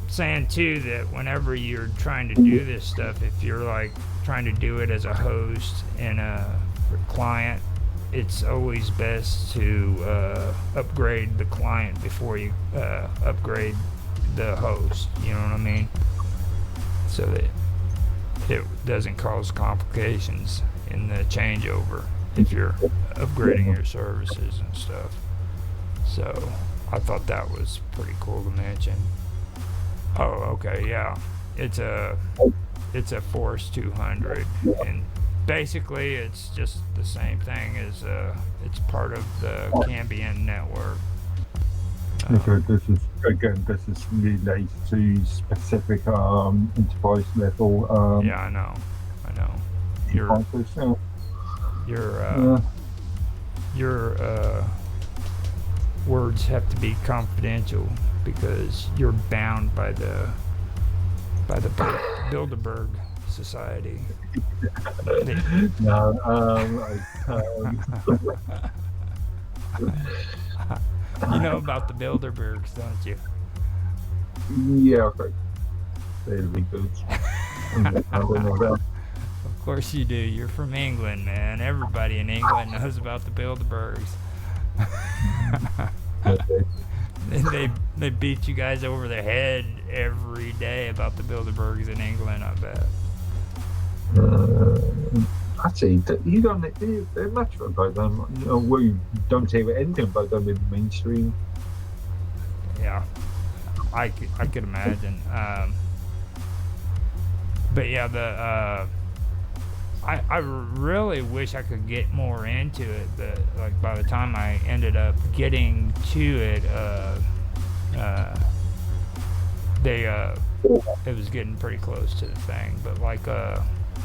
saying too that whenever you're trying to do this stuff, if you're like trying to do it as a host and a client, it's always best to upgrade the client before you upgrade the host. You know what I mean? So that it doesn't cause complications in the changeover if you're upgrading your services and stuff. So I thought that was pretty cool to mention. Oh, okay, yeah. It's a Force 200, and basically it's just the same thing as it's part of the Cambian network. Okay, this is related to specific enterprise level. Yeah, I know. Your devices, your words have to be confidential because you're bound by the Bilderberg Society. No, You know about the Bilderbergs, don't you? yeah, okay. They're really good. I don't know that. Of course you do. You're from England, man. Everybody in England knows about the Bilderbergs. Okay. They beat you guys over the head every day about the Bilderbergs in England, I bet. Actually, you don't hear much about them. You know, we don't hear anything about them in the mainstream. Yeah, I could imagine. But yeah, I really wish I could get more into it, but like by the time I ended up getting to it, it was getting pretty close to the thing. But like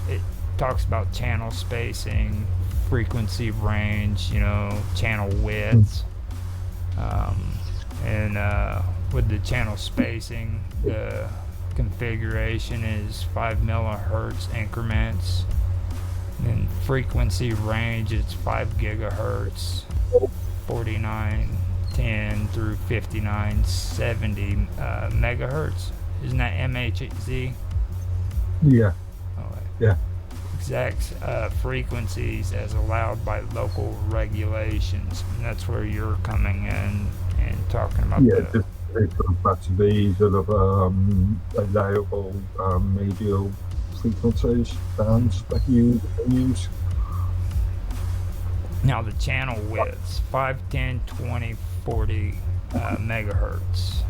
it talks about channel spacing, frequency range, you know, channel widths, and with the channel spacing, the configuration is 5 millihertz increments. And frequency range is 5 gigahertz, 4910 through 5970 megahertz. Isn't that MHZ? Yeah. Oh, Yeah. exact frequencies as allowed by local regulations. And that's where you're coming in and talking about Yeah, it goes back to the sort of allowable radio frequencies bands that you can use. now the channel widths 5, 10, 20, 40 megahertz,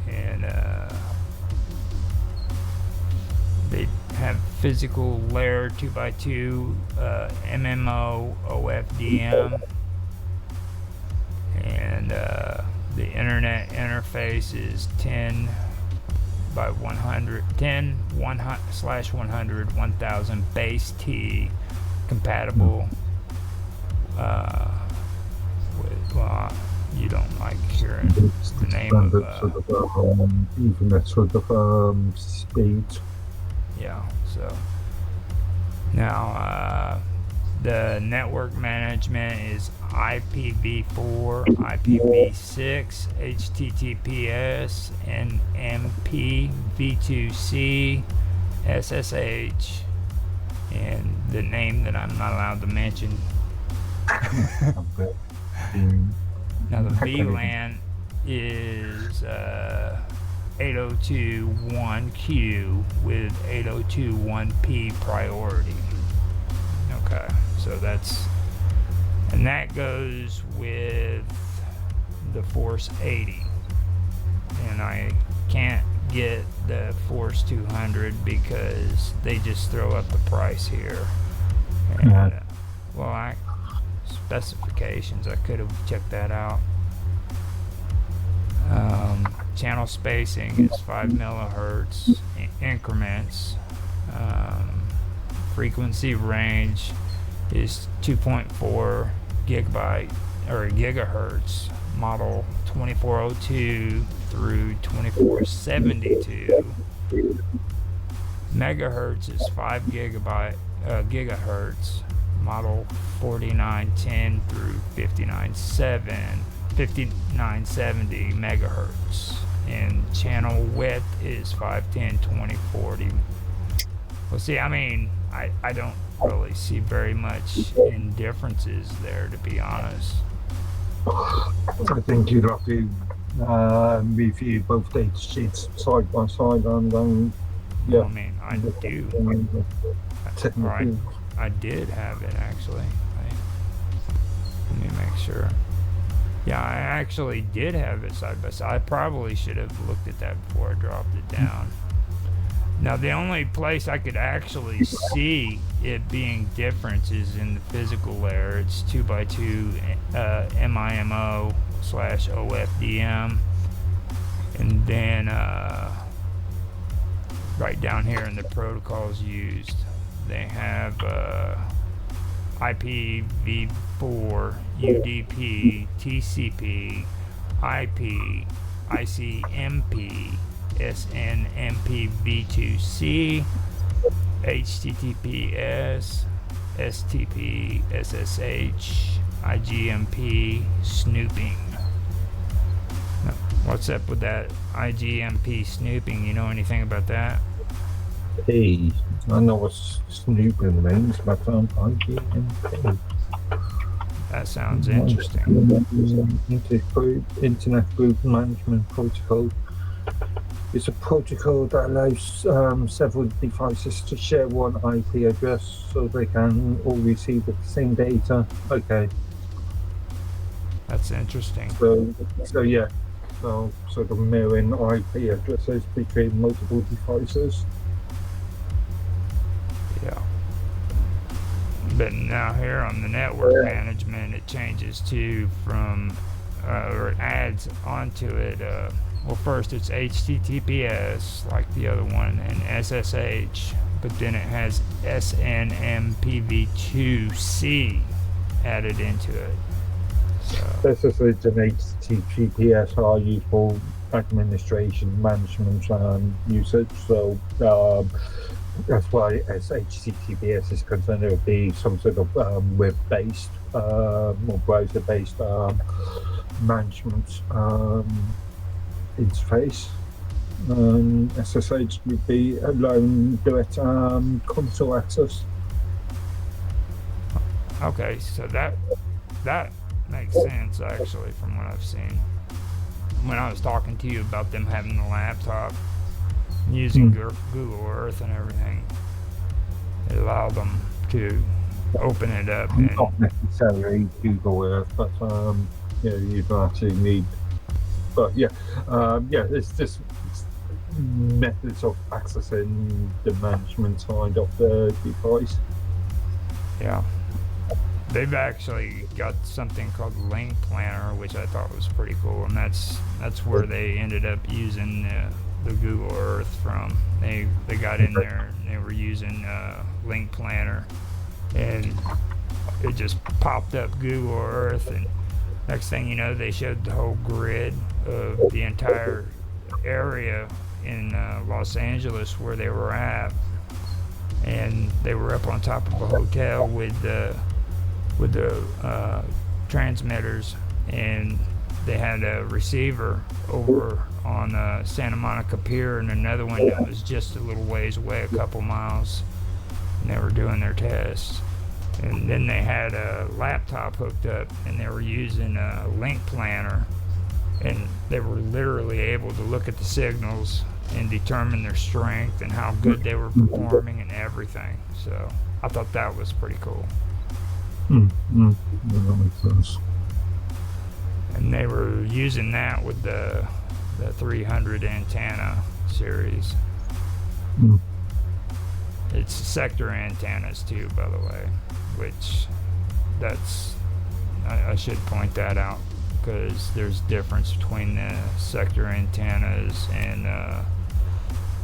and they have physical layer 2x2 MMO OFDM, and the internet interface is 10 by 100, 10, 100/100, 1000 base T compatible well, you don't like hearing It's the name standard of sort of Ethernet sort of speed. yeah. So now the network management is IPv4, IPv6, HTTPS, NMP, V2C, SSH, and the name that I'm not allowed to mention. Now the VLAN is 8021Q with 8021P priority. Okay, so that goes with the Force 80, and I can't get the Force 200 because they just throw up the price here. And specifications, I could have checked that out. Channel spacing is 5 megahertz increments. Frequency range is 2.4 gigahertz. Model 2402 through 2472. Megahertz is 5 gigahertz. Model 4910 through 5970 megahertz, and channel width is 510, 2040. Well, see, I mean, I don't really see very much in differences there, to be honest. I think you'd have to review both data sheets side by side, and Well, I mean, I do. technically. I did have it actually. Let me make sure. Yeah, I actually did have it side by side. I probably should have looked at that before I dropped it down. Now, the only place I could actually see it being different is in the physical layer. It's 2x2 MIMO/OFDM. And then right down here in the protocols used, they have IPv4, UDP, TCP, IP, ICMP, SNMP v2c, HTTPS, STP, SSH, IGMP, snooping. Now, what's up with that IGMP snooping? You know anything about that? Hey, I know what snooping means, but IGMP. That sounds interesting. Internet Group Management Protocol. It's a protocol that allows several devices to share one IP address so they can all receive the same data. Okay. That's interesting. So yeah. So sort of mirroring IP addresses between multiple devices. Yeah. But now here on the network management, it changes to or it adds onto it. Well, first it's HTTPS like the other one, and SSH, but then it has SNMPv2c added into it. So SSH and HTTPS are used for administration, management, and usage. So that's why, as HTTPS is concerned, it would be some sort of web-based or browser-based management interface. SSH would be allowing direct console access. okay, so that makes sense actually from what I've seen. When I was talking to you about them having the laptop using Google Earth and everything, it allowed them to open it up. And not necessarily Google Earth, but you'd actually need. But it's just methods of accessing the management side of the device. yeah, they've actually got something called Link Planner, which I thought was pretty cool, and that's where they ended up using the Google Earth from. They got in there and they were using Link Planner, and it just popped up Google Earth, and next thing you know, they showed the whole grid of the entire area in Los Angeles where they were at, and they were up on top of a hotel with the transmitters, and they had a receiver over on Santa Monica Pier and another one that was just a little ways away, a couple miles, and they were doing their tests. And then they had a laptop hooked up, and they were using a Link Planner, and they were literally able to look at the signals and determine their strength and how good they were performing and everything. So I thought that was pretty cool. Yeah, that makes sense. And they were using that with the 300 antenna series. Mm. It's sector antennas too, by the way, which I should point that out, because there's difference between the sector antennas and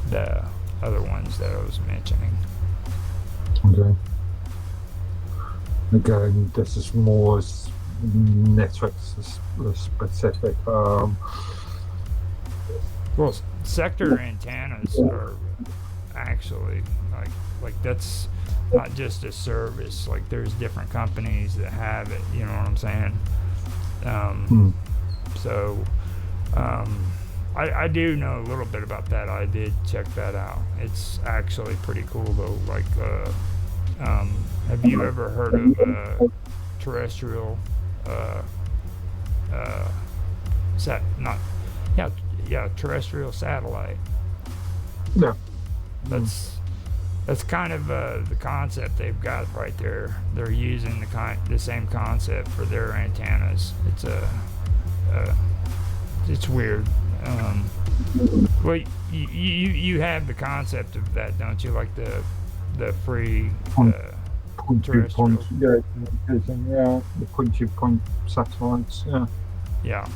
the other ones that I was mentioning. Okay. Again, this is more network specific. Well, sector antennas are actually like that's not just a service. Like, there's different companies that have it. You know what I'm saying? So I do know a little bit about that. I did check that out. It's actually pretty cool though. Like, have you ever heard of terrestrial terrestrial satellite? Yeah. That's kind of the concept they've got right there. They're using the same concept for their antennas. It's weird. Well, you have the concept of that, don't you? Like the free terrestrial. The point-to-point satellites. Yeah. Yeah,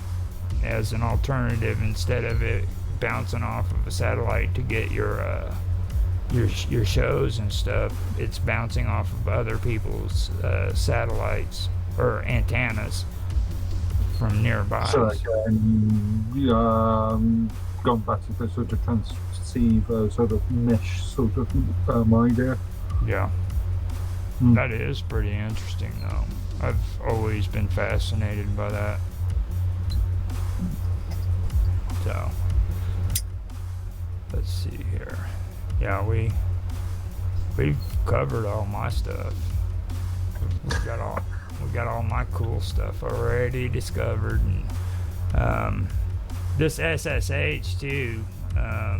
as an alternative, instead of it bouncing off of a satellite to get your shows and stuff, it's bouncing off of other people's satellites or antennas from nearby. So like, going back to the sort of transceiver sort of mesh sort of idea. Yeah. That is pretty interesting though. I've always been fascinated by that. So let's see here. Yeah, we've covered all my stuff. We got all my cool stuff already discovered, and this SSH too. I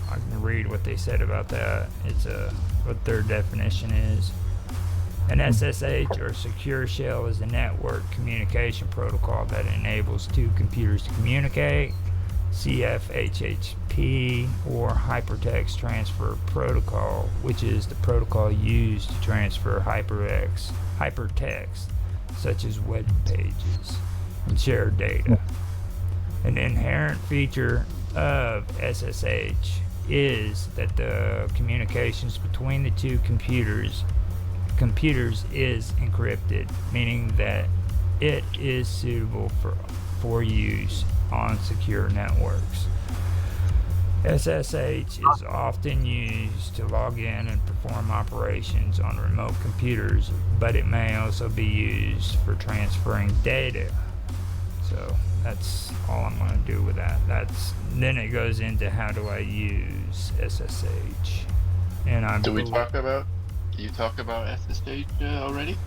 can read what they said about that. It's what their definition is. An SSH, or secure shell, is a network communication protocol that enables two computers to communicate. CFHHP, or hypertext transfer protocol, which is the protocol used to transfer hypertext, such as web pages, and share data. An inherent feature of SSH is that the communications between the two computers is encrypted, meaning that it is suitable for use on secure networks. SSH is often used to log in and perform operations on remote computers, but it may also be used for transferring data. So that's all I'm going to do with that. Then it goes into how do I use SSH. And you talk about SSH already?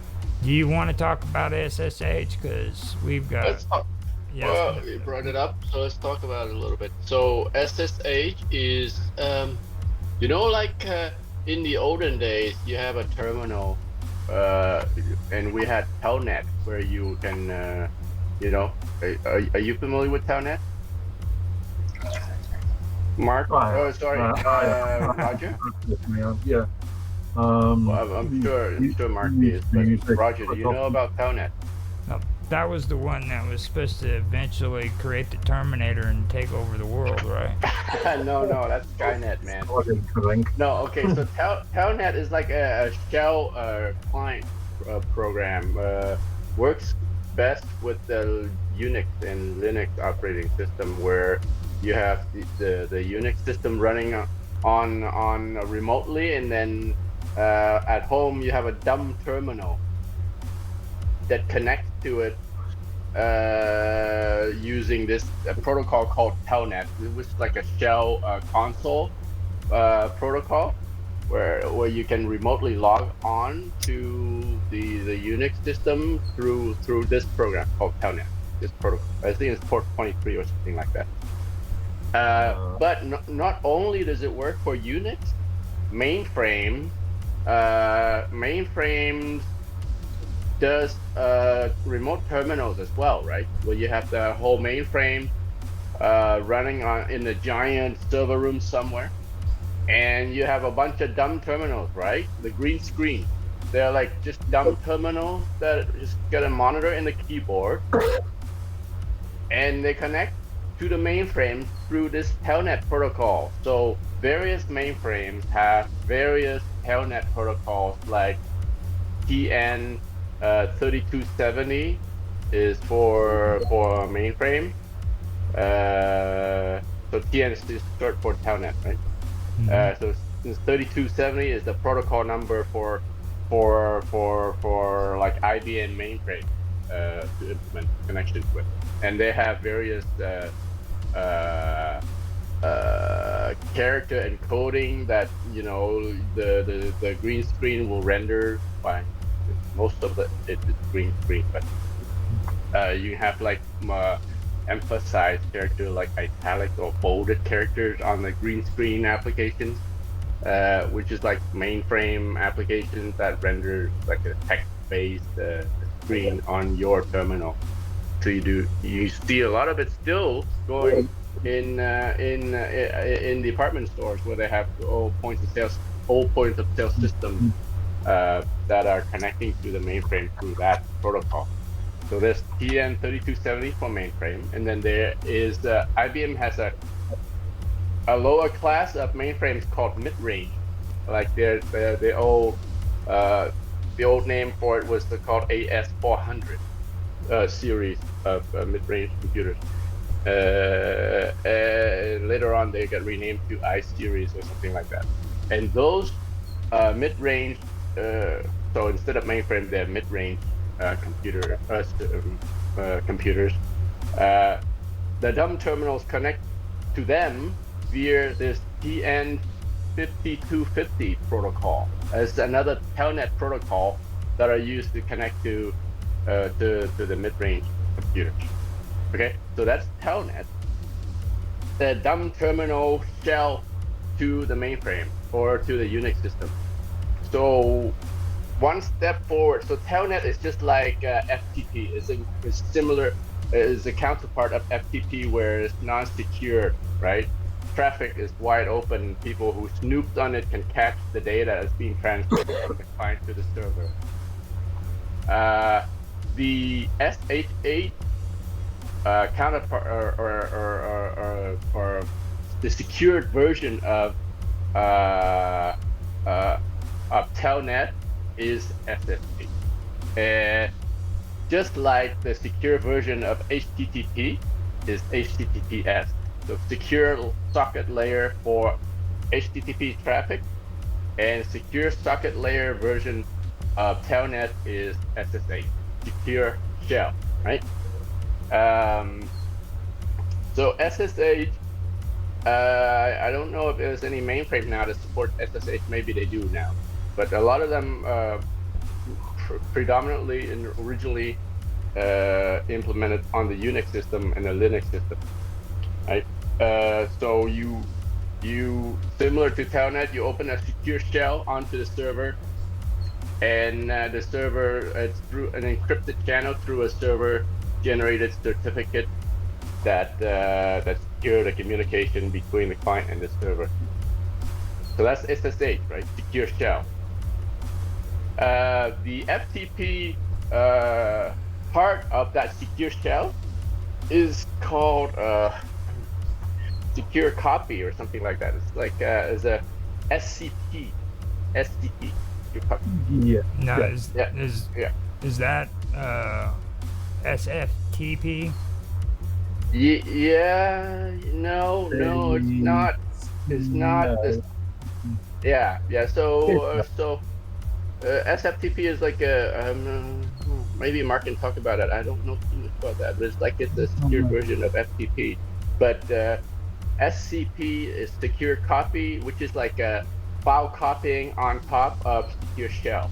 Do you want to talk about SSH? Because we've got. Let's talk. Yes, well, you brought it up, so let's talk about it a little bit. So SSH is, like in the olden days, you have a terminal, and we had Telnet, where you can, are you familiar with Telnet? Mark? Oh, sorry, Roger? Yeah. I'm sure Mark is, but Roger, do you know about Telnet? That was the one that was supposed to eventually create the Terminator and take over the world, right? No, that's Skynet, man. Starlink. No, okay, so Telnet is like a shell client program. Works best with the Unix and Linux operating system, where you have the Unix system running on remotely, and then at home you have a dumb terminal that connects to it using this protocol called Telnet, which is like a shell console protocol, where you can remotely log on to the Unix system through this program called Telnet. This protocol, I think it's port 23 or something like that. But not only does it work for Unix, mainframes does remote terminals as well, right? Where you have the whole mainframe running in a giant server room somewhere, and you have a bunch of dumb terminals, right? The green screen. They're like just dumb terminals that just get a monitor and a keyboard, and they connect to the mainframe through this Telnet protocol. So various mainframes have various Telnet protocols, like TN 3270 is for mainframe. So TN is short for Telnet, right? So 3270 is the protocol number for like IBM mainframe to implement connections with, and they have various character encoding that the green screen will render by. Most of it's green screen, but you have like emphasized character like italic or bolded characters on the green screen applications, which is like mainframe applications that render like a text-based screen on your terminal. So you see a lot of it still going in department stores, where they have old points of sale systems that are connecting to the mainframe through that protocol. So there's TN3270 for mainframe, and then there is IBM has a lower class of mainframes called mid-range. Like the old name for it was called AS400 series of mid-range computers. Later on, they got renamed to I series or something like that. And those mid-range, so instead of mainframe, they're mid-range computers. The dumb terminals connect to them via this TN5250 protocol. It's another Telnet protocol that are used to connect to the mid-range computers. Okay, so that's Telnet. The dumb terminal shell to the mainframe or to the Unix system. So one step forward. So Telnet is just like FTP. It's similar. Is a counterpart of FTP, where it's non-secure, right? Traffic is wide open. People who snooped on it can catch the data that's being transferred from the client to the server. The SH8 counterpart or the secured version of Telnet is SSH. Just like the secure version of HTTP is HTTPS. So secure socket layer for HTTP traffic, and secure socket layer version of Telnet is SSH, secure shell, right? So SSH, I don't know if there's any mainframe now to support SSH. Maybe they do now, but a lot of them predominantly and originally implemented on the Unix system and the Linux system, right? So you similar to Telnet, you open a secure shell onto the server, and the server, it's through an encrypted channel through a server generated certificate that secure the communication between the client and the server. So that's SSH, right? Secure shell. The FTP part of that secure shell is called secure copy or something like that. It's like is a SCP, SCP, secure copy. Yeah. Now, Yeah. Yeah. is that SFTP? Yeah, no, it's not. It's not this. No. Yeah, yeah. It's not. SFTP is like a maybe Mark can talk about it. I don't know too much about that, but it's a secure version of FTP. But SCP is secure copy, which is like a file copying on top of secure shell,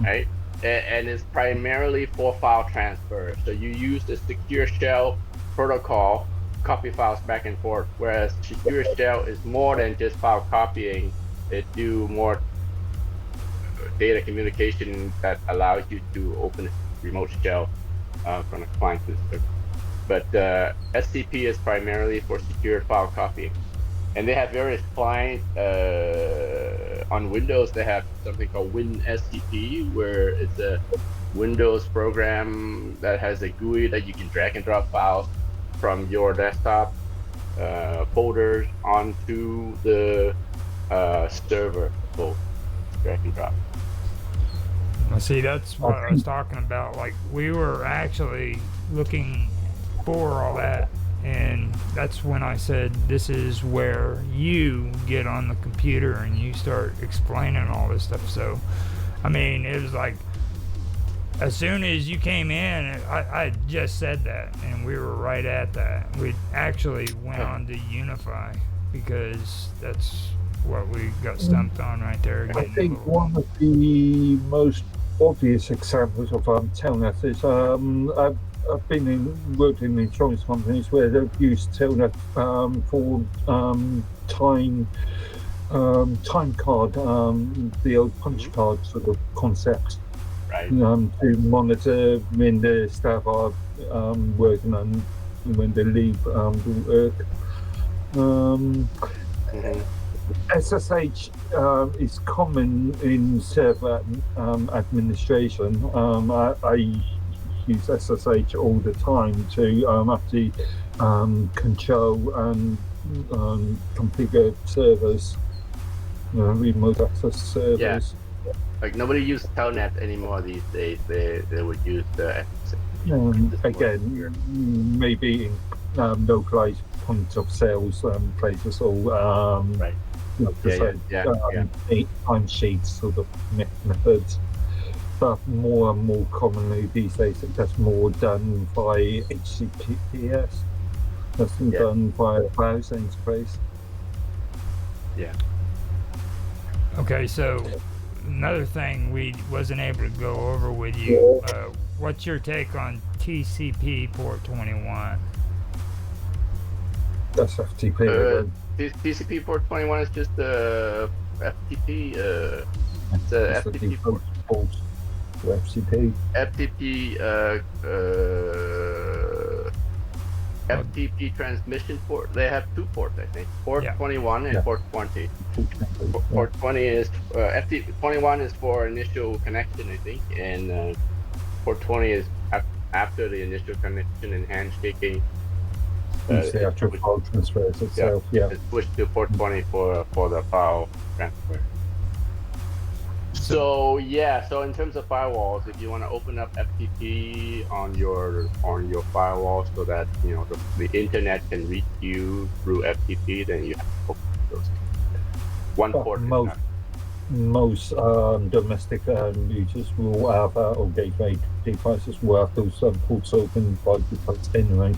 right? And it's primarily for file transfer. So you use the secure shell protocol to copy files back and forth, whereas secure shell is more than just file copying. It do more data communication that allows you to open a remote shell from a client to the server. But SCP is primarily for secure file copying. And they have various clients. On Windows, they have something called WinSCP, where it's a Windows program that has a GUI that you can drag and drop files from your desktop folders onto the server folder. Drag and drop. Well, see, that's what I was talking about. Like, we were actually looking for all that, and that's when I said, this is where you get on the computer and you start explaining all this stuff. So, I mean, it was like, as soon as you came in, I just said that, and we were right at that. We actually went on to Unify, because that's what we got stumped on right there. I think one of the most obvious examples of Telnet is I've been worked in insurance companies where they've used Telnet for time card, the old punch card sort of concept, right? To monitor when the staff are working and when they leave the work. SSH is common in server administration. I use SSH all the time to actually control and configure servers, remote access servers. Yeah. Like nobody uses Telnet anymore these days. They would use the SSH. Again, maybe in localized point of sales places or right. Time sheets sort of methods. But more and more commonly these days, that's more done by HTTPS. That's done by a browser interface. Yeah. Okay, so another thing we wasn't able to go over with you. What's your take on TCP port 21? That's FTP. TCP port 21 is just the FTP. It's a FTP port. FTP. FTP transmission port. They have two ports, I think. Port 21 and port 20. Port 20 is FTP 21 is for initial connection, I think, and port 20 is after the initial connection and handshaking. It's the actual file transfers itself. It's pushed to port 20 for the file transfer. So in terms of firewalls, if you want to open up FTP on your firewall so that the internet can reach you through FTP, then you have to open those. One port. Most domestic users will have or gateway devices will have those ports open by default anyway.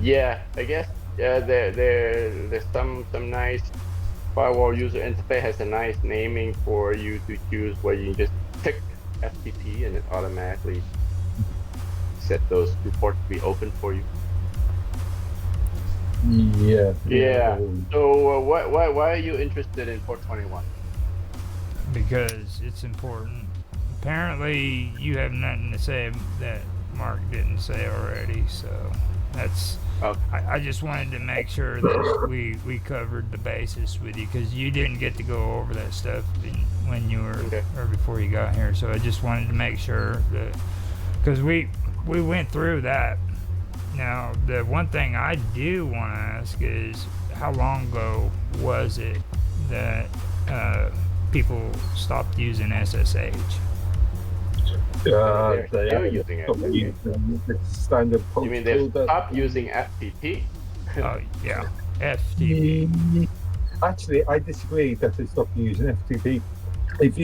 Yeah, I guess there's some nice firewall user interface has a nice naming for you to choose, where you just tick FTP and it automatically set those two ports to be open for you. Yeah. So why are you interested in port 21? Because it's important. Apparently, you have nothing to say that Mark didn't say already, so that's. I just wanted to make sure that we covered the basis with you, because you didn't get to go over that stuff when you were or before you got here. So I just wanted to make sure that, because we went through that Now, the one thing I do want to ask is, how long ago was it that people stopped using SSH? They're They still haven't using stopped it. using the standard You mean protocol they've stopped using FTP? Oh, yeah, FTP. Actually, I disagree that they stopped using FTP. If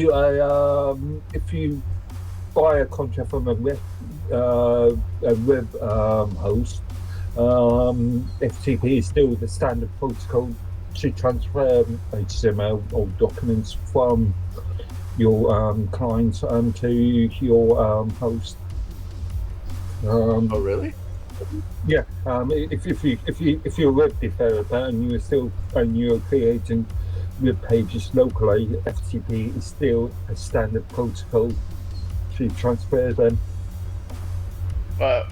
you buy a contract from a web host, FTP is still the standard protocol to transfer HTML or documents from your client to your host. Oh, really? Yeah, if you're a web developer and you're creating web pages locally, FTP is still a standard protocol to transfer them. But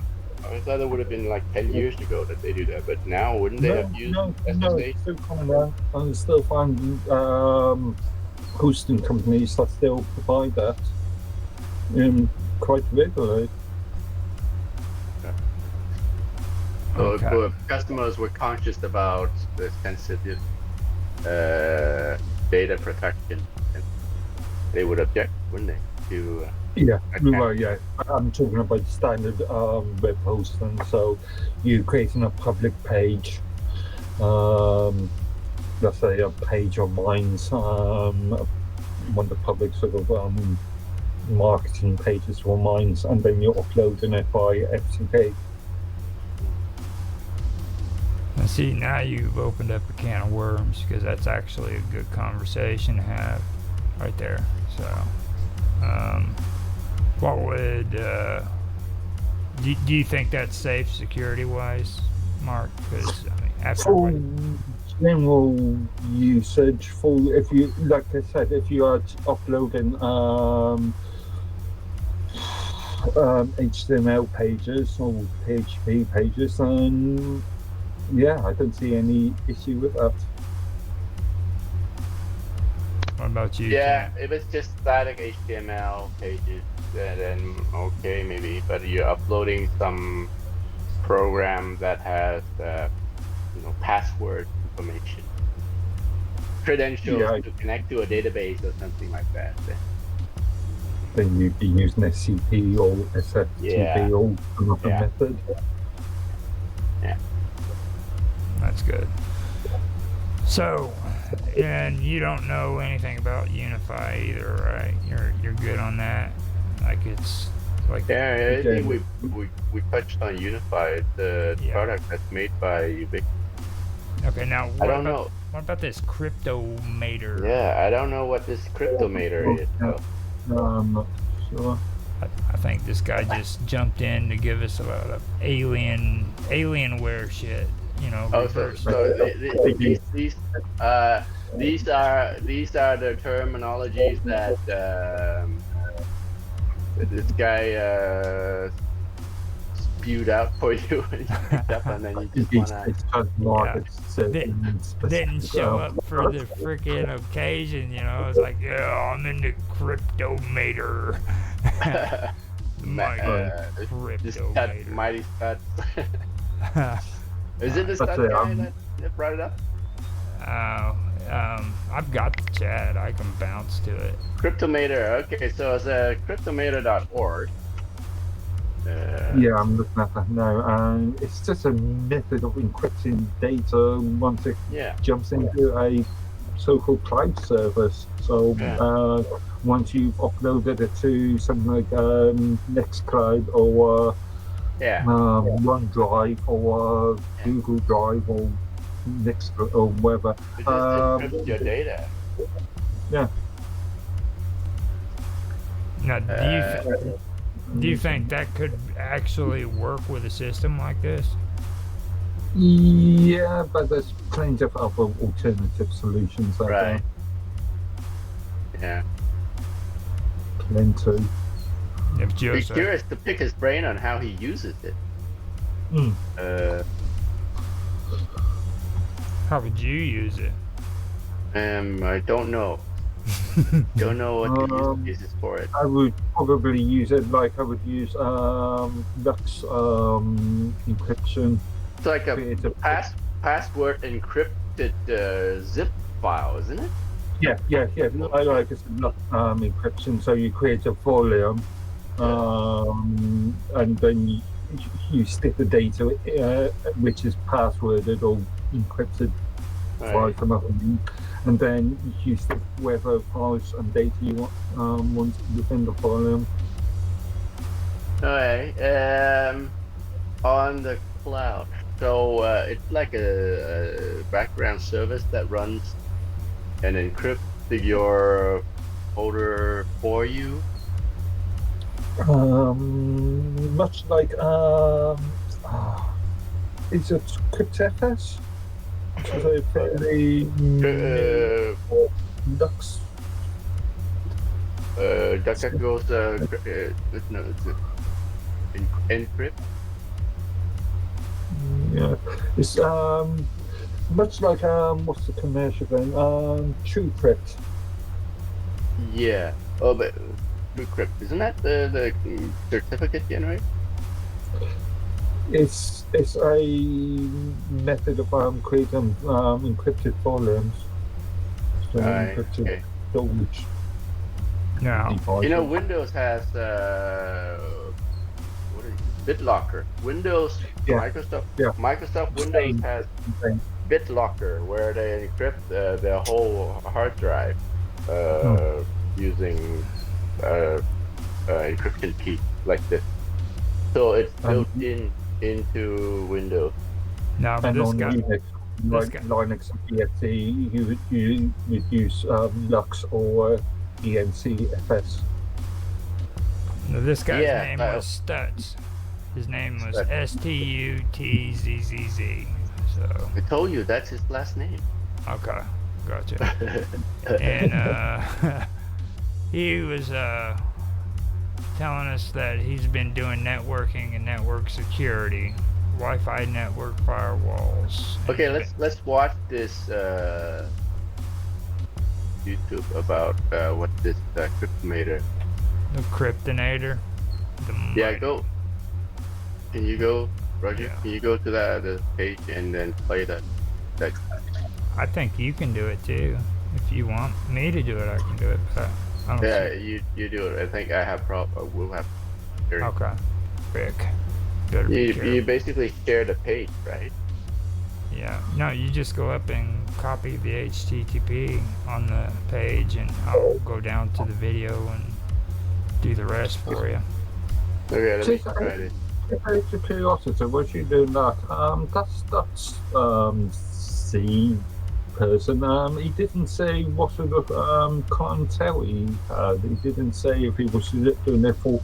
I thought it would have been like 10 years ago that they do that, but now wouldn't they have used No, SSH? it's still coming out. I still find hosting companies that still provide that quite regularly. So Okay. if customers were conscious about the sensitive data protection, they would object, wouldn't they? To Yeah, Okay. well, yeah. I'm talking about standard web hosting. So you're creating a public page, let's say a page of mine's, one of the public sort of marketing pages for mines, and then you're uploading it by FTP. And see, now you've opened up a can of worms, because that's actually a good conversation to have right there. So, what would do you think that's safe security wise, Mark? Because I mean, after For what, general usage, for if you, like I said, if you are uploading HTML pages or PHP pages, then yeah, I don't see any issue with that. what about you? Yeah, Ken? if it's just static HTML pages, then okay, maybe. But you're uploading some program that has, password information, credentials Yeah, to connect to a database or something like that. then you'd be using SCP or SFTP Yeah. or another Yeah. method. That's good. So, and you don't know anything about Unify either, right? You're good on that. Like it's like Yeah, I think Okay. we touched on Unified, the Yeah. product that's made by Ubiquiti. okay. Now I what don't about know. what about this Cryptomator? Yeah, I don't know what this Cryptomator is. So. No, I'm not sure. I think this guy just jumped in to give us a lot of alienware shit. You know, Oh, reverse. these are the terminologies that this guy spewed out for you and you picked up, and then you just wanna. It's just market Didn't show up for the freaking occasion. You know, it's like, yeah, I'm in the Cryptomator. Just cut Cryptomator. mighty stud. Is it the That's stud it, guy that brought it up? I've got the chat. I can bounce to it. Cryptomator. Okay, so it's cryptomator.org. Yeah, I'm looking at that now, and it's just a method of encrypting data once it jumps into a so-called cloud service. So once you've uploaded it to something like Nextcloud or OneDrive or Google Drive or Nextcloud or whatever, It just encrypts your data. Yeah. Now, do you think that could actually work with a system like this? Yeah, but there's plenty of other alternative solutions out Right. Yeah. there. Plenty. If Be just curious to pick his brain on how he uses it. how would you use it? I don't know. Don't know what the use Um, case is for it. I would probably use it like I would use Lux encryption. It's like a Create a password encrypted zip file, isn't it? yeah. I like it's Lux encryption. So you create a volume, and then you stick the data, which is passworded or encrypted Right. from up, and then you stick whatever files and data you want within the volume. Alright. On the cloud. So it's like a background service that runs and encrypts your folder for you. Much like is it CryptFS? So they fairly Lux. DuckDuckGo's no, it's encrypt. Yeah, it's much like what's the commercial thing? TrueCrypt. Yeah. Oh, but TrueCrypt, isn't that the certificate generator? It's a method of creating encrypted volumes. So encrypted Okay. storage. No. devices. You know, Windows has what is it? BitLocker. Windows, Yeah. Microsoft Windows Same. has Same. BitLocker, where they encrypt their whole hard drive using encryption key like this. So it's built into Windows. No, but And this on guy. Linux, like guy- Linux and EXE, you would use Lux or ENCFS. No, this guy's Yeah, name was Stutz. His name was Stutz. Stutzz. So I told you that's his last name. okay, gotcha. And he was telling us that he's been doing networking and network security, Wi-Fi network firewalls. Okay, let's watch this YouTube about what this Cryptomator. The Kryptonator. Yeah, go. Can you go, Roger? Yeah. Can you go to the page and then play that? I think you can do it too. If you want me to do it, I can do it. But I don't Yeah, see. you do it. I think I have we'll have. Okay. Rick. Better be You careful. basically share the page, right? Yeah. No, you just go up and copy the HTTP on the page, and I'll go down to the video and do the rest for you. Okay, let me Just try this. out of curiosity, was you doing that? That's C person. He didn't say what sort of clientele he had. He didn't say if he was doing it for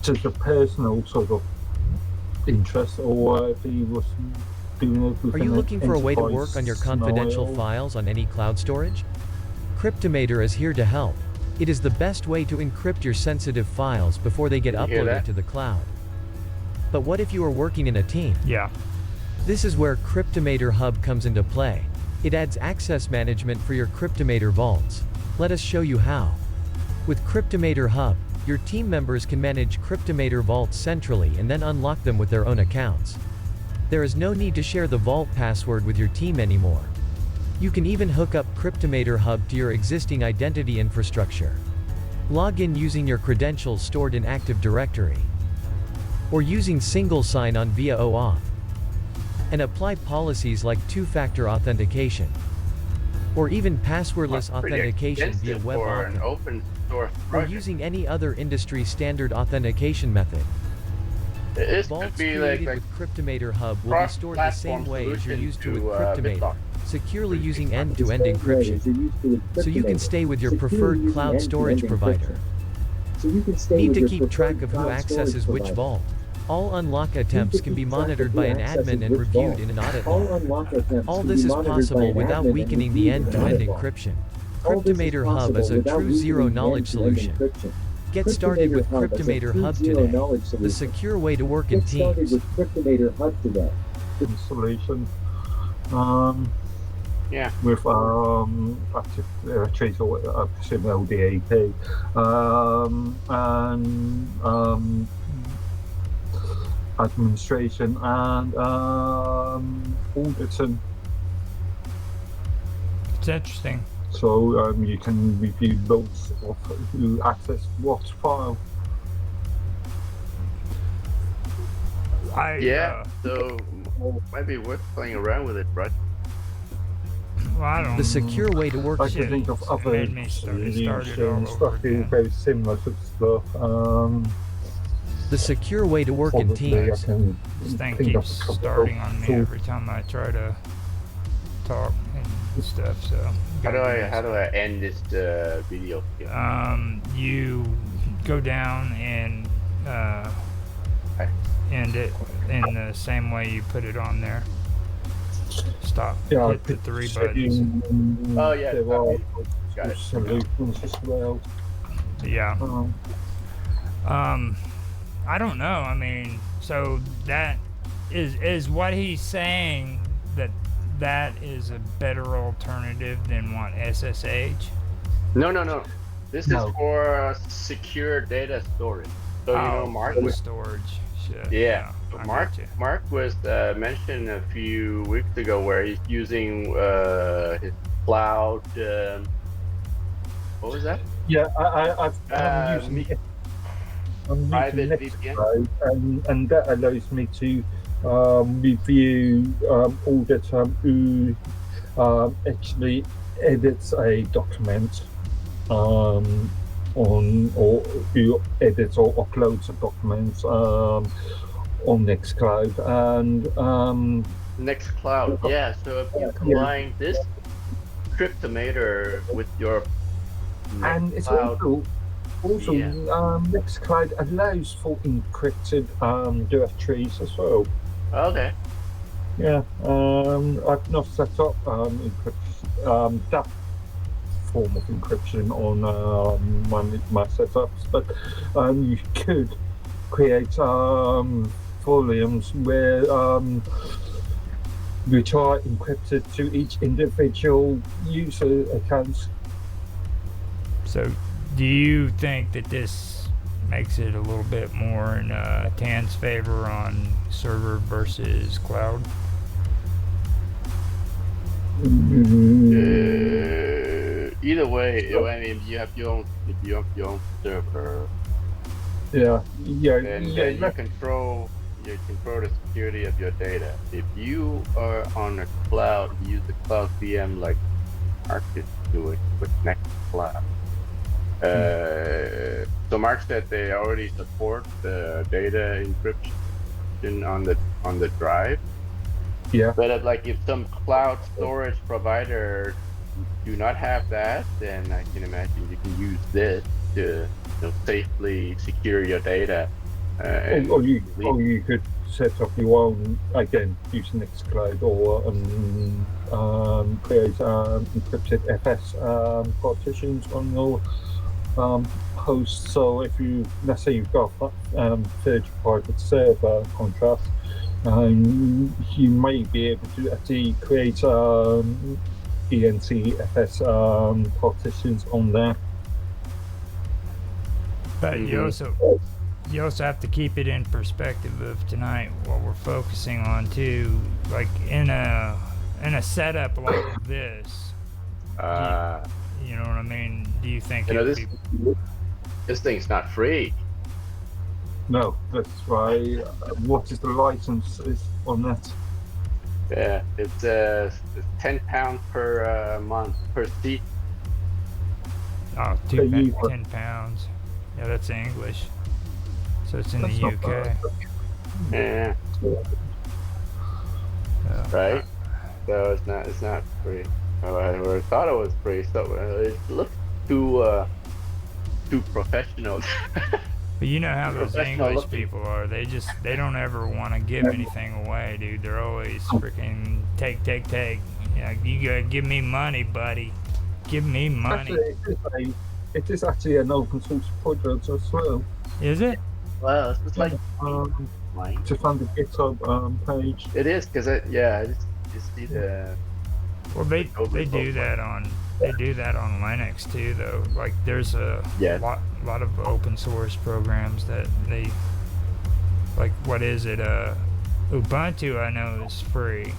just a personal sort of interest or if he was doing it with Are you an looking for a way to enterprise work on your confidential style. files on any cloud storage? Cryptomator is here to help. It is the best way to encrypt your sensitive files before they get Did you hear uploaded that? to the cloud. But what if you are working in a team? Yeah. This is where Cryptomator Hub comes into play. It adds access management for your Cryptomator vaults. Let us show you how. With Cryptomator Hub, your team members can manage Cryptomator vaults centrally and then unlock them with their own accounts. There is no need to share the vault password with your team anymore. You can even hook up Cryptomator Hub to your existing identity infrastructure. Log in using your credentials stored in Active Directory, or using single sign-on via OAuth, and apply policies like two-factor authentication, or even passwordless Pretty authentication via extensive web for an authn, open source or project. using any other industry standard authentication method. This Vaults could be created like with Cryptomator Hub will be stored the same way as you're used to with Cryptomator, securely using end-to-end encryption, so you can stay with your preferred cloud storage provider. Need to keep track of who accesses which vault. All unlock attempts can be monitored by an admin and reviewed in an audit log. All this is possible without weakening the end-to-end encryption. Cryptomator Hub is a true zero-knowledge solution. Get started with Cryptomator Hub today, the secure way to work in teams. Installation. Yeah. with active directories or presume LDAP, and administration and auditing. It's interesting. So you can review logs of who accessed what file. Yeah. So might be worth playing around with it, right? Well, I don't. The secure way to work I in can think of It other made me started all solutions over that do again. very similar to stuff. the secure way to work in Probably I teams. can This thing think of keeps a couple starting of on me tools. every time I try to talk and stuff. So How do gotta I do end this video? this. You go down and end it in the same way you put it on there. Stop. Yeah, Hit the three buttons. Oh, yeah, There got are it. Got it. solutions as well. Yeah. Um, I don't know. I mean, so that is what he's saying, that is a better alternative than what SSH. No. This No. is for secure data storage. So you know, Mark for the was storage shit. yeah. So I Mark got you. Mark was mentioned a few weeks ago where he's using his cloud. What was that? yeah, I'm using Me- it. I'm private using VPN. Nextcloud, and that allows me to review audit who actually edits a document on or who edits or uploads a document on Nextcloud, and Nextcloud. Yeah. So if you combine this Cryptomator with your and it's Nextcloud, also yeah. Nextcloud allows for encrypted directories as well. Okay. Yeah, I've not set up encryption, that form of encryption on my setups, but you could create volumes where which are encrypted to each individual user accounts. So, do you think that this makes it a little bit more in Tan's favor on server versus cloud? Either way, I mean, if you have your own server, Yeah, then you control the security of your data. If you are on a cloud, use the cloud VM like Mark is doing with Nextcloud. So Mark said they already support the data encryption on the drive. Yeah. But like if some cloud storage provider do not have that, then I can imagine you can use this to safely secure your data. Or you could set up your own, again, using Nextcloud, or create encrypted FS partitions on your host. So if let's say you've got a third private server contract, you may be able to actually create ENCFS partitions on there. But you also have to keep it in perspective of tonight, what we're focusing on too. Like in a setup like this, you know what I mean? Do you think this thing's not free? No, that's why. What is the license on that? Yeah, it's £10 per month per seat. Oh, 10 pounds. Yeah, that's English. So it's in the UK. Yeah. Right. So it's not free. I thought it was free. So it looks too professional. But you know how those English people are. They don't ever want to give anything away, dude. They're always freaking take. Yeah, you gotta give me money, buddy. Give me money. Actually, it is actually an open source project as well. Is it? Well, it's like to find the GitHub page. It is because I just see the Well, they Totally do that on Linux too, though. Like there's a Yeah. lot of open source programs that they like. What is it? Ubuntu I know is free,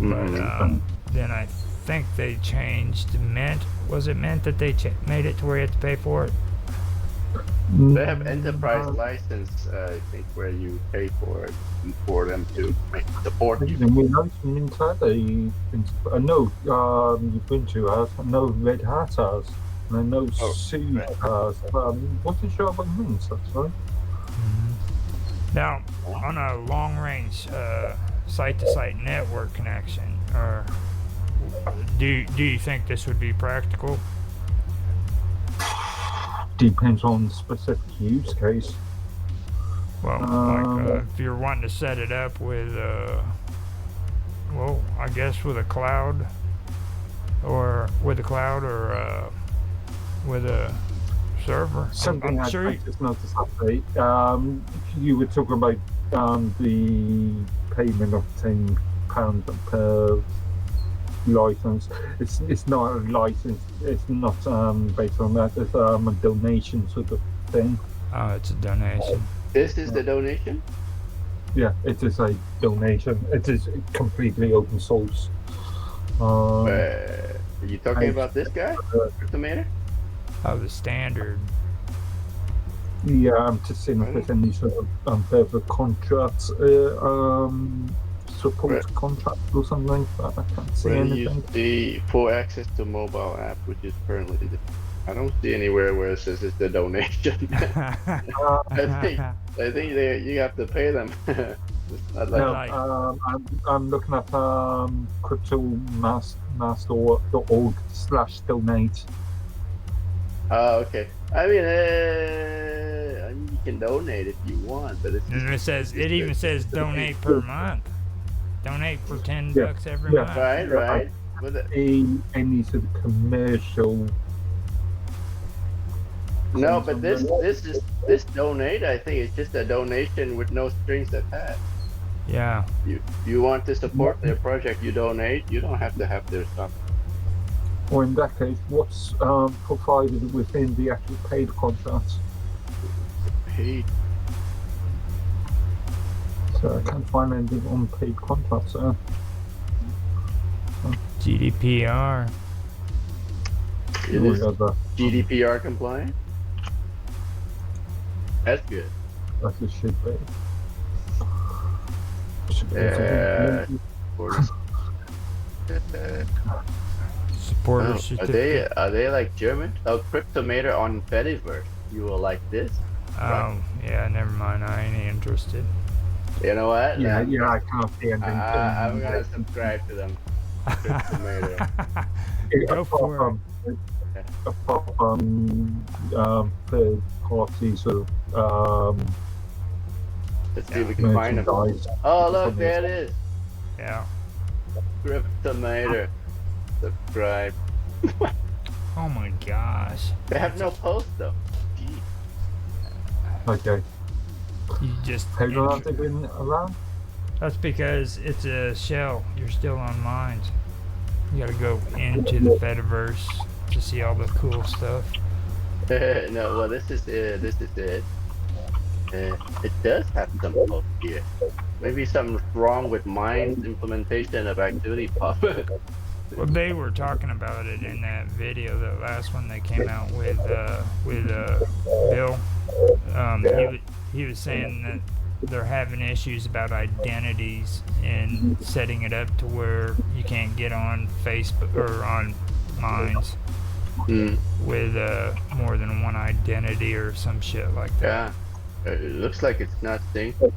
but then I think they changed Mint. Was it Mint that they made it to where you have to pay for it? They have enterprise license, I think, where you pay for it and for them to support you. We know Mint had a. I know Ubuntu has. I know Red Hat has. And I know Oh, SUSE right. has. What did you have on Mint, actually? Now, on a long-range site-to-site network connection, or do you think this would be practical? Depends on specific use case. Well, like if you're wanting to set it up with, well, I guess with a cloud, or with a server. Something I'm I sure. just noticed update. You were talking about the payment of £10 per license. It's not a license. It's not based on that. It's a donation sort of thing. Oh, it's a donation. This is the donation? Yeah, it is a donation. It is completely open source. Are you talking about this guy? Cryptomator? Oh, the standard. Yeah, I'm just seeing if there's any sort of further contracts, support contract or something, but I can't see When anything. you see full access to mobile app, which is currently I don't see anywhere where it says it's the donation. I think you have to pay them. It's not like No, I'm looking at cryptomaster.org/donate. Oh, okay. I mean, you can donate if you want, but it's And it even says donate per month. Donate for $10 every Yeah. month. right. But Any sort of commercial. no, but this donate, I think it's just a donation with no strings attached. Yeah. You want to support their project, you donate. You don't have to have their stuff. Or in that case, what's provided within the actual paid contracts? Paid. So I can't find anything on paid contracts. GDPR. It is GDPR compliant. That's good. That it should be. Supporter Are certificate. they like German? Oh, Cryptomator on Fediverse. You will like this. Oh, yeah, never mind. I ain't interested. You know what? Yeah, I can't see anything. I'm gonna subscribe to them. Cryptomator. Go for it. Apart from third party sort of Let's see if we can find them. merchandise. Oh, look, there it is. Yeah. Cryptomator. Subscribe. Oh my gosh. They have no post though. Gee. Okay. You just. How long have they been around? That's because it's a shell. You're still on mines. You gotta go into the Fediverse to see all the cool stuff. No, well, this is it. It does have some post here. Maybe something's wrong with mine's implementation of ActivityPub. Well, they were talking about it in that video, the last one they came out with Bill. He was saying that they're having issues about identities and setting it up to where you can't get on Facebook or on Minds with more than one identity or some shit like that. Yeah, it looks like it's not synced.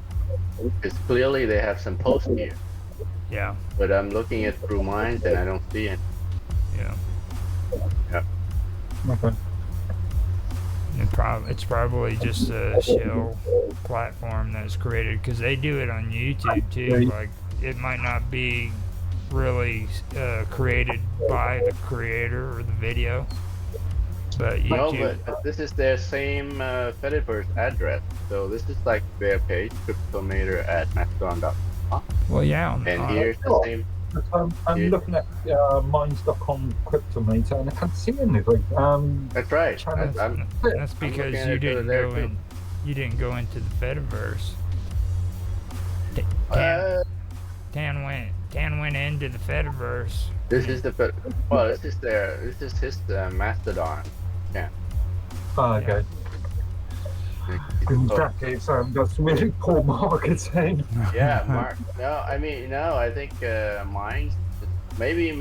Because clearly they have some posts here. Yeah. But I'm looking at through Minds and I don't see it. Yeah. Yeah. Okay. It's probably just a shell platform that's created because they do it on YouTube too. Like it might not be really created by the creator or the video, but YouTube. No, but this is their same Fediverse address. So this is like their page, cryptomator@mastodon.com. Well, yeah. And here's the same I'm Yeah. looking at Minds.com Cryptometer and I can't see anything. That's right. Channel. That's I'm looking because at you it over didn't there go too. in. You didn't go into the Fediverse. Tan, Uh, Tan went into the Fediverse. this is the well. This is his Mastodon. Yeah. Okay. In that case, that's really poor marketing. Yeah, Mark. No, I mean, no. I think mine. Maybe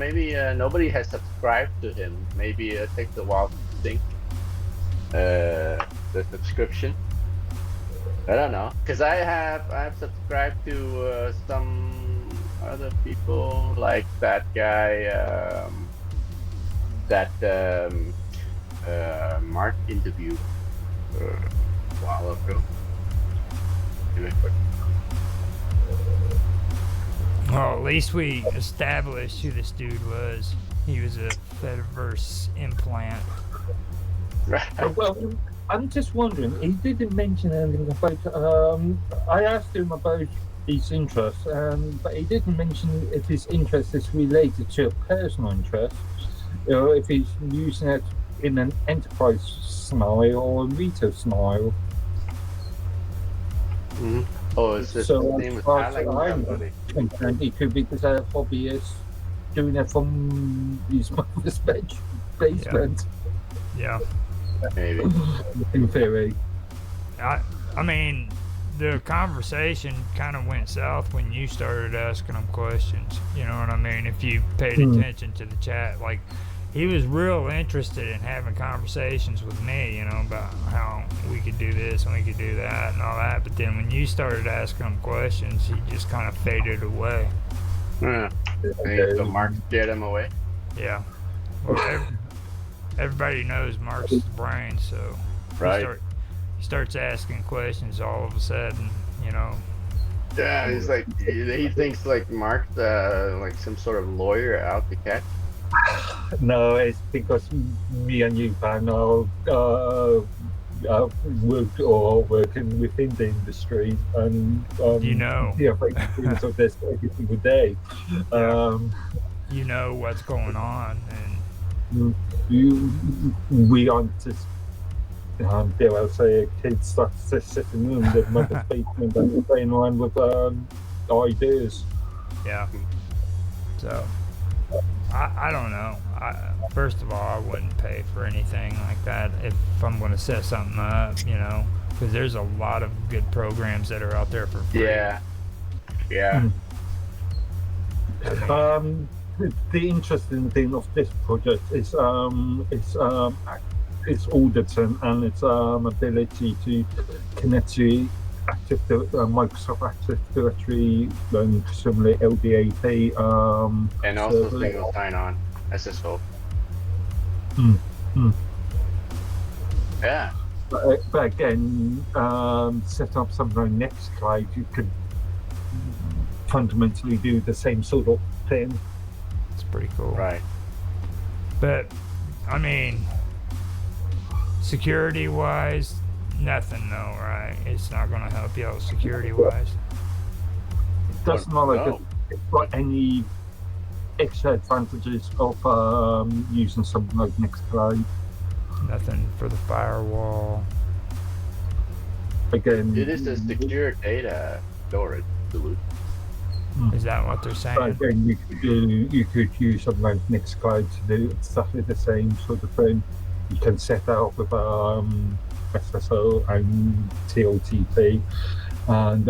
nobody has subscribed to him. Maybe it takes a while to think. The subscription. I don't know, cause I've subscribed to some other people like that guy that Mark interviewed a while ago. Well, at least we established who this dude was. He was a Fediverse implant. Well, I'm just wondering, he didn't mention anything about. I asked him about his interests, but he didn't mention if his interest is related to a personal interest, if he's using it in an enterprise scenario or a retail scenario. Mhm. Oh, it's the So, same as as Alex far as I'm somebody. concerned, he could be just a hobbyist doing it from his mother's basement, Yeah. Maybe. in theory. I mean, the conversation kind of went south when you started asking him questions. You know what I mean? If you paid attention to the chat, like he was real interested in having conversations with me, you know, about how we could do this and we could do that and all that. But then when you started asking him questions, he just kind of faded away. Yeah. Maybe so Mark scared him away. Yeah. Well, everybody knows Mark's the brain, so Right. he starts asking questions all of a sudden, you know. Yeah, he's like he thinks like Mark's like some sort of lawyer out to catch. No, it's because me and you, Pan, are working within the industry, and You know. yeah, experience of this every single day. You know what's going on, and We aren't just, dare I say, kids that sitting in the mother's basement and playing around with ideas. yeah. So I don't know. First of all, I wouldn't pay for anything like that if I'm going to set something up, you know, because there's a lot of good programs that are out there for free. Yeah. Yeah. The interesting thing of this project is its auditing and its ability to connect to Microsoft Active Directory and presumably LDAP And also servers. single sign-on SSO. Yeah. But again, set up something like Nextcloud, you could fundamentally do the same sort of thing. It's pretty cool. Right. But, I mean, security-wise, nothing though, right? It's not going to help you out security-wise. It doesn't look like it's got any extra advantages of using something like Nextcloud. Nothing for the firewall. Again, It is a secure data storage solution. Is that what they're but saying? again, you could use something like Nextcloud to do exactly the same sort of thing. You can set that up with SSO and TOTP and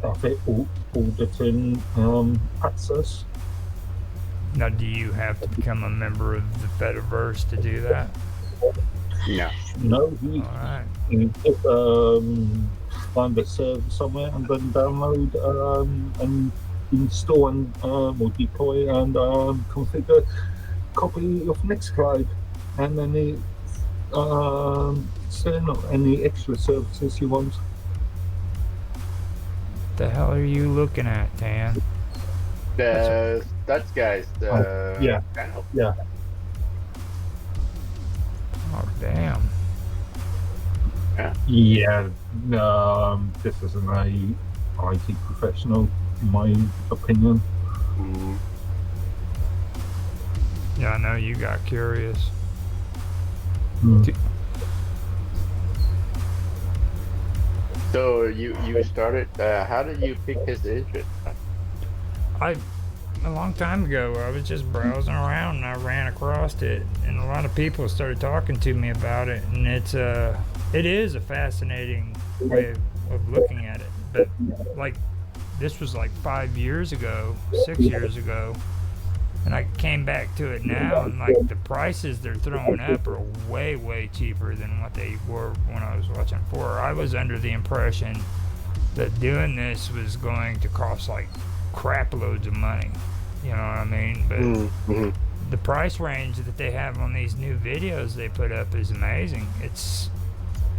have it auditing access. Now, do you have to become a member of the Fediverse to do that? No. No, you All right. can just find the server somewhere and then download and install and or deploy and configure a copy of Nextcloud and any any extra services you want. The hell are you looking at, Tan? The Dutch guys. Yeah. Channel. Yeah. Oh, damn. Yeah, this is an IT professional. in my opinion. Mm. Yeah, I know you got curious. Mm. So you started. How did you pick his interest? A long time ago, I was just browsing around and I ran across it, and a lot of people started talking to me about it, and it is a fascinating way of looking at it. But like, this was like 5 years ago, 6 years ago, and I came back to it now, and like the prices they're throwing up are way cheaper than what they were when I was watching before. I was under the impression that doing this was going to cost like crap loads of money. You know what I mean? But Mm-hmm. the price range that they have on these new videos they put up is amazing.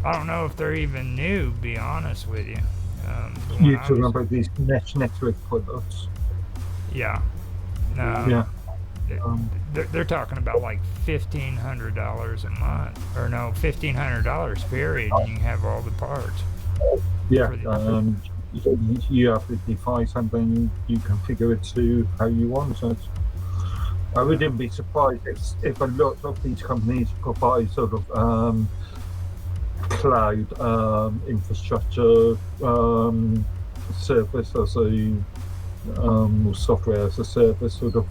I don't know if they're even new, to be honest with you. The one You're I talking was- about these mesh network products. Yeah. No. Yeah. They're talking about like $1,500 a month, or no, $1,500 period, and you can have all the parts. Yeah. For the- You have to define something, you configure it to how you want it. I wouldn't be surprised if a lot of these companies provide sort of cloud infrastructure service as a software as a service sort of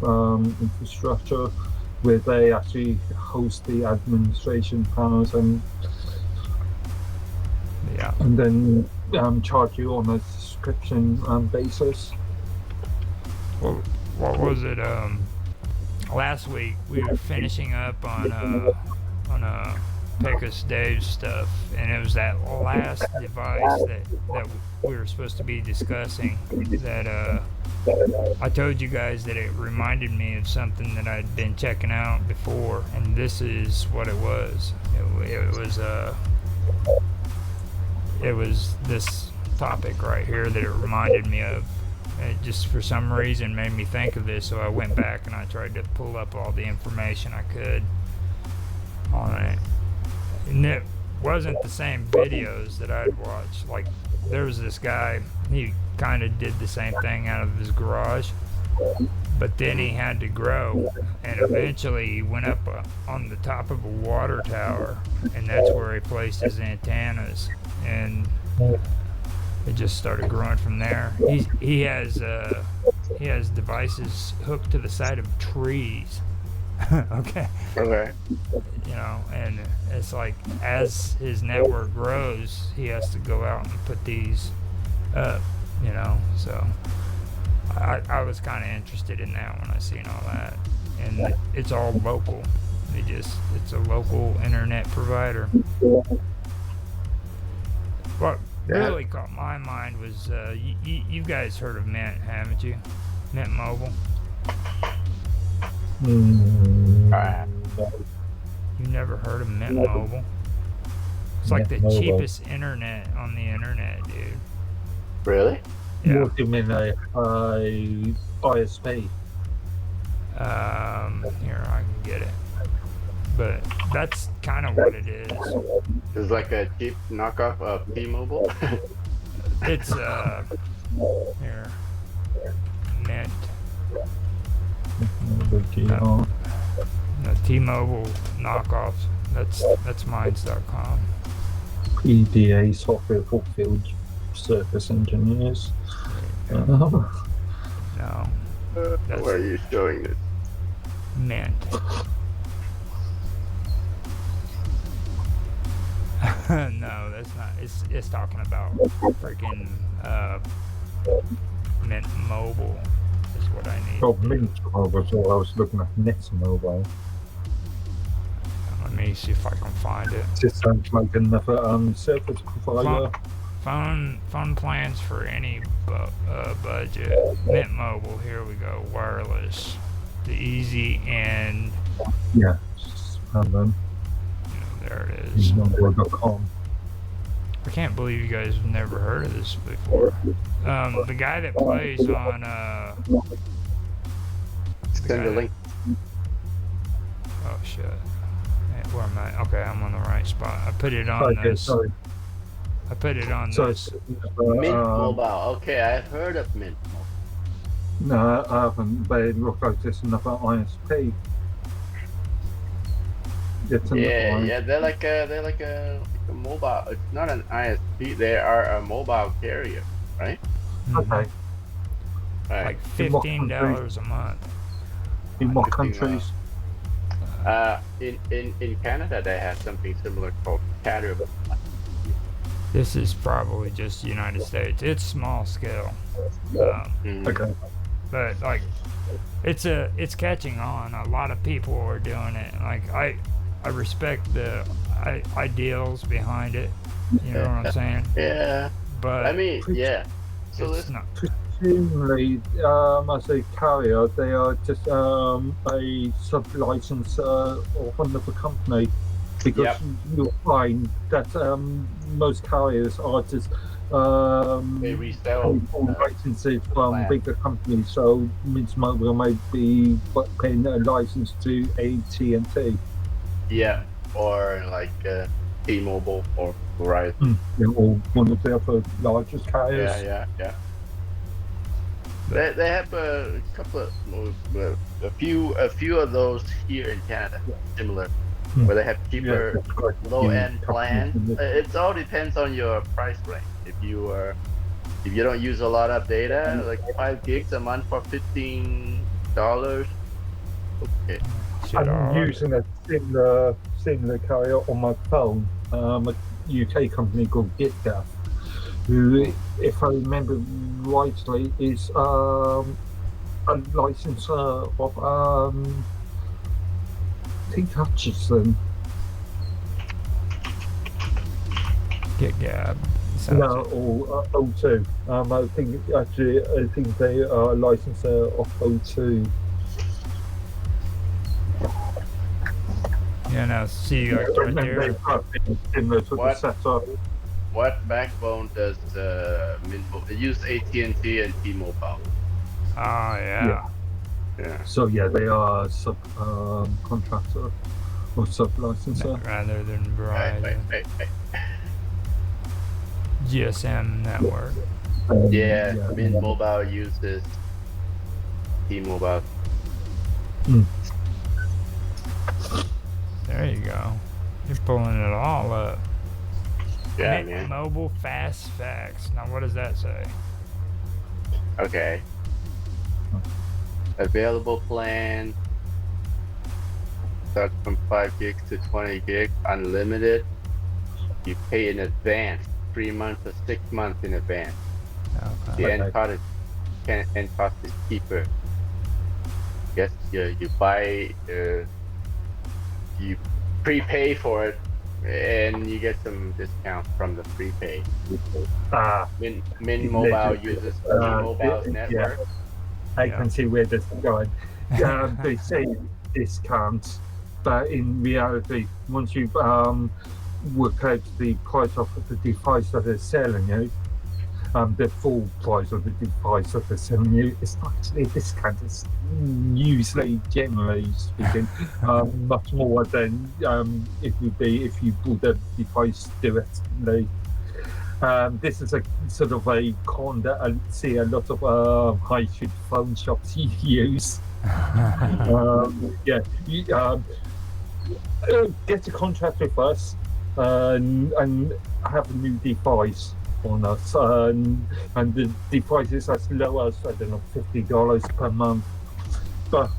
infrastructure where they actually host the administration powers and Yeah. then charge you on a subscription basis. Well, what was it? Last week we were finishing up on Pecos Dave's stuff, and it was that last device that we were supposed to be discussing that I told you guys that it reminded me of something that I'd been checking out before, and this is what it was. It was this topic right here that it reminded me of. It just for some reason made me think of this, so I went back and I tried to pull up all the information I could on it. And it wasn't the same videos that I'd watched. Like, there was this guy, he kind of did the same thing out of his garage, but then he had to grow, and eventually he went up on the top of a water tower, and that's where he placed his antennas, and it just started growing from there. He has devices hooked to the side of trees. Okay. Okay. You know, and it's like as his network grows, he has to go out and put these up. You know, so I was kind of interested in that when I seen all that, and it's all local. It's a local internet provider. What really caught my mind was you guys heard of Mint, haven't you? Mint Mobile. You never heard of Mint Mobile? It's like the cheapest internet on the internet, dude. Really? Yeah. What do you mean a ISP? Here, I can get it. But that's kind of what it is. It's like a cheap knockoff of T-Mobile. It's here, Mint. No, T-Mobile knockoffs. That's mines.com. PDA software for field service engineers. No, Why are you showing this? Mint. No, that's not. It's talking about freaking Mint Mobile is what I need. Oh, Mint Mobile, so I was looking at Net Mobile. Let me see if I can find it. Just sounds like another service provider. Phone plans for any budget. Mint Mobile. Here we go. Wireless. The easy and Yeah, and then there it is. Mobile.com. I can't believe you guys have never heard of this before. The guy that plays on Send a link. Oh shit. Hey, where am I? Okay, I'm on the right spot. I put it on Okay, this. sorry. I put it on So this. it's Mint Mobile. Okay, I've heard of Mint No, I haven't. They look like just another ISP. Just Yeah, another yeah, they're like a mobile. It's not an ISP. They are a mobile carrier, right? ISP. Mhm. Okay. Right. Like In what $15 countries? a month. In what 15 countries? in Canada they have something similar called Catter. This is probably just United States. It's small scale, um, Mm, Okay. but like it's catching on. A lot of people are doing it. Like I respect the ideals behind it. You know what I'm yeah, saying? yeah. I But mean, yeah. So it's this, not. Presumably, as a carrier, they are just a sub-license of another company, because yep, you'll find that most carriers are just they pay resell for licenses the from plan. bigger companies. So Mint Mobile may be paying a license to AT&T, Yeah, or like T-Mobile or Verizon. or one of the other largest Yeah, carriers. yeah, yeah. But They have a couple of a few of those here in Canada, similar, Mm. where they have Yeah, cheaper there's quite a low few end companies plans. in this. It all depends on your price range. If you don't use a lot of data, like 5 gigs a month for $15. Okay. shit, I'm all using a similar carrier on my phone, a UK company called GitGaff, who, Hmm. if I remember rightly, is a licensor of I think Hutchison. get Gab. No, Sounds it. or O2. I think they are a licensor of O2. You know, see like right And there. they've got similar sort of What setup. what backbone does Mint Mobile? It use AT&T and T-Mobile. Oh Yeah. yeah. Yeah. So yeah, they are sub contractor or sub licenser. Rather than Right, right, Verizon. right, right. GSM network. Yeah, Yeah. Mint Mobile uses T-Mobile. Mm. There you go. You're pulling it all up. Yeah, Mint man. Mobile Fast Facts. Now, what does that say? Okay. Available plan starts from 5 gigs to 20 gigs, unlimited. You pay in advance, 3 months or 6 months in advance. Okay. The Okay. end cost is cheaper. Yes, you buy, you prepay for it, and you get some discount from the prepay. Ah, Mint Mobile legend. uses Uh, T-Mobile's yeah, network. I Yeah. can see where this is going. They say discounts, but in reality, once you work out the price of the device that they're selling you, the full price of the device that they're selling you, it's not actually a discount. It's usually, generally speaking, much more than it would be if you bought the device directly. This is a sort of a con that I see a lot of high street phone shops use. Yeah, get a contract with us and have a new device on us, and the device is as low as, I don't know, $50 per month. But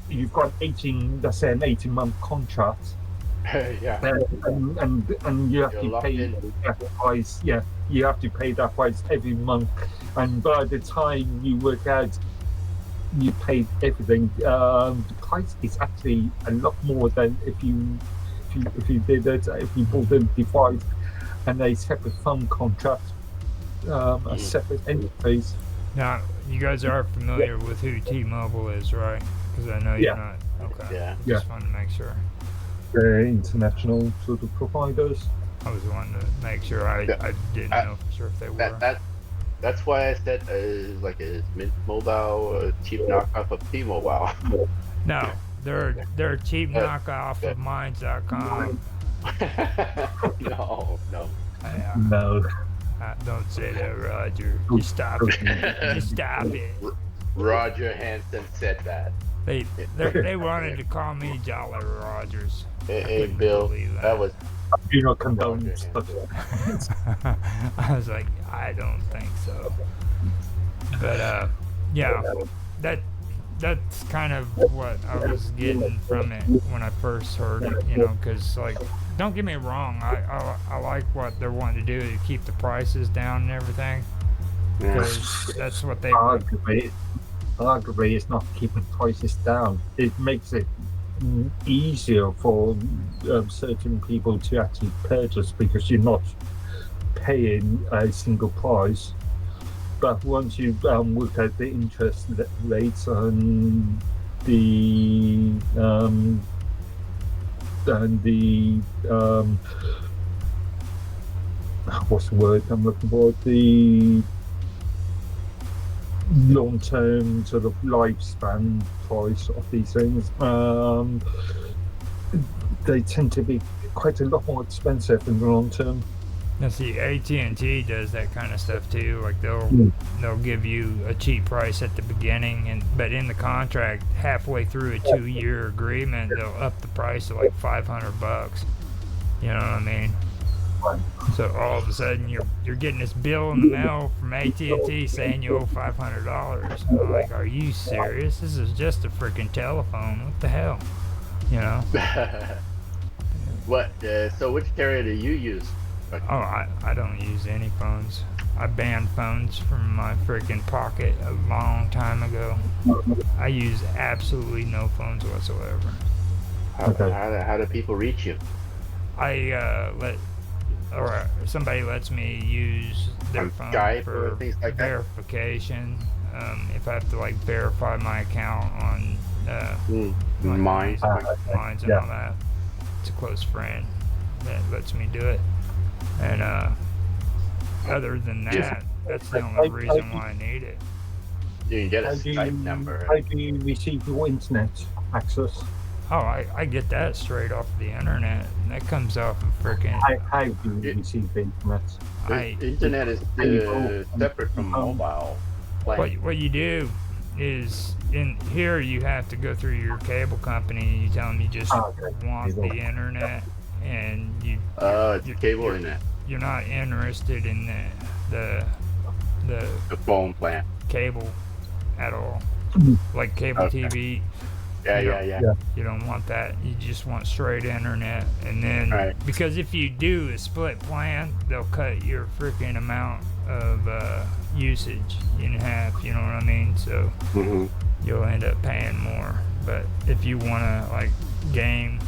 you've got 18, let's say, an 18-month contract. Yeah, And you have you're to locked pay in. that price. Yeah, you have to pay that price every month, and by the time you work out you paid everything, the price is actually a lot more than if you did it, if you bought the device and a separate phone contract, as Mm. separate entities. Now, you guys are familiar with who T-Mobile is, right? Because I know you're Yeah. not. Okay. Yeah. Yeah. Just wanted to make sure. They're international sort of providers. I was wanting to make sure. I didn't I- know for sure if they were. That's why I said like a Mint Mobile cheap knockoff of T-Mobile. No, they're a cheap Uh, knockoff uh, of Minds.com. No, no. Yeah. No. Don't say that, Roger. Just stop it. Just stop it. Roger Hansen said that. They wanted to call me Jolly Rogers. I Hey, couldn't Bill, believe that was Do not condone Roger such. I was like, I don't think so. But yeah, that's kind of what I was getting from it when I first heard it. You know, because like, don't get me wrong, I like what they're wanting to do to keep the prices down and everything. Because that's what they. Arguably, it's not keeping prices down. It makes it easier for certain people to actually purchase because you're not paying a single price. But once you look at the interest rates and the what's the word I'm looking for? The long-term sort of lifespan price of these things, they tend to be quite a lot more expensive in the long term. Now see, AT&T does that kind of stuff too. Like they'll give you a cheap price at the beginning, but in the contract, halfway through a 2-year agreement, they'll up the price to like $500. You know what I mean? So all of a sudden you're getting this bill in the mail from AT&T saying you owe $500. I'm like, are you serious? This is just a freaking telephone. What the hell? You know? What? So which carrier do you use? Oh, I don't use any phones. I banned phones from my freaking pocket a long time ago. I use absolutely no phones whatsoever. How do people reach you? Or somebody lets me use their On phone Skype for or things like that? verification. If I have to like verify my account on like Mine. Mines and all that, it's a close friend that lets me do it. And other than that, that's the only reason why I need it. You can get a How do Skype you, number. how do you receive your internet access? Oh, I get that straight off the internet. That comes off of freaking. How do you receive the internet? I Internet is separate from mobile. what you do is in here you have to go through your cable company and you tell them you just want the internet and It's cable internet. you're not interested in the The phone plan. cable at all, like cable Okay. TV. Yeah. You don't want that. You just want straight internet. And then, Right. because if you do a split plan, they'll cut your freaking amount of usage in half. You know what I mean? So Mm-hmm. you'll end up paying more. But if you want to like game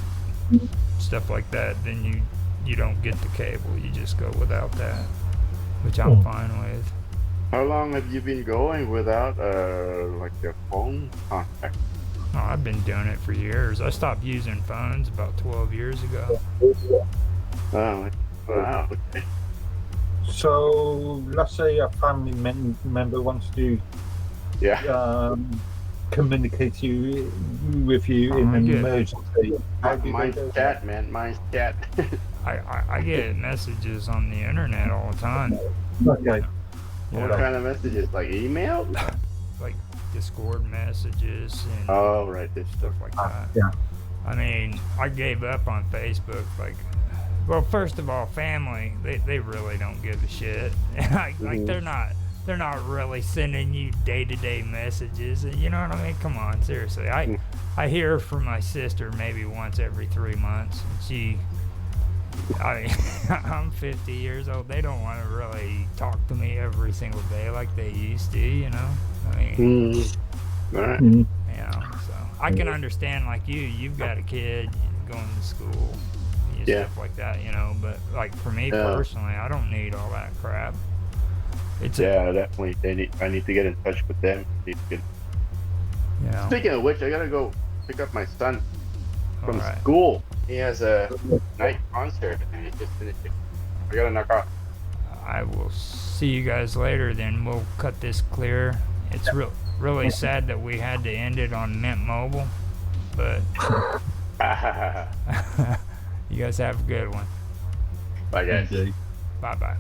stuff like that, then you don't get the cable. You just go without that, which I'm fine with. How long have you been going without like a phone contact? Oh, I've been doing it for years. I stopped using phones about 12 years ago. Oh, wow. Okay. So let's say a family member wants to Yeah. communicate with you in I an get it. emergency. How do they Mine's do chat, man. Mine's chat. I get messages on the internet all the time. that? Okay. You What know, kind of messages? Like email? like Discord messages and Oh, right. This stuff like that. Yeah. I mean, I gave up on Facebook. Like, well, first of all, family, they really don't give a shit. Like they're not really sending you day-to-day messages. You know what I mean? Come on, seriously. I hear from my sister maybe once every 3 months. And I'm 50 years old. They don't want to really talk to me every single day like they used to, you know? I mean, All right. Mhm. you know, so I can understand, like you've got a kid going to school and Yeah. stuff like that, you know, but like for me Yeah. personally, I don't need all that crap. It's Yeah, definitely. I need to get in touch with them. you know, Speaking of which, I gotta go pick up my son from all right. school. He has a night concert and he just finished it. I gotta knock off. I will see you guys later. Then we'll cut this clear. It's really sad that we had to end it on Mint Mobile, but you guys have a good one. Bye, guys. Okay. Bye bye.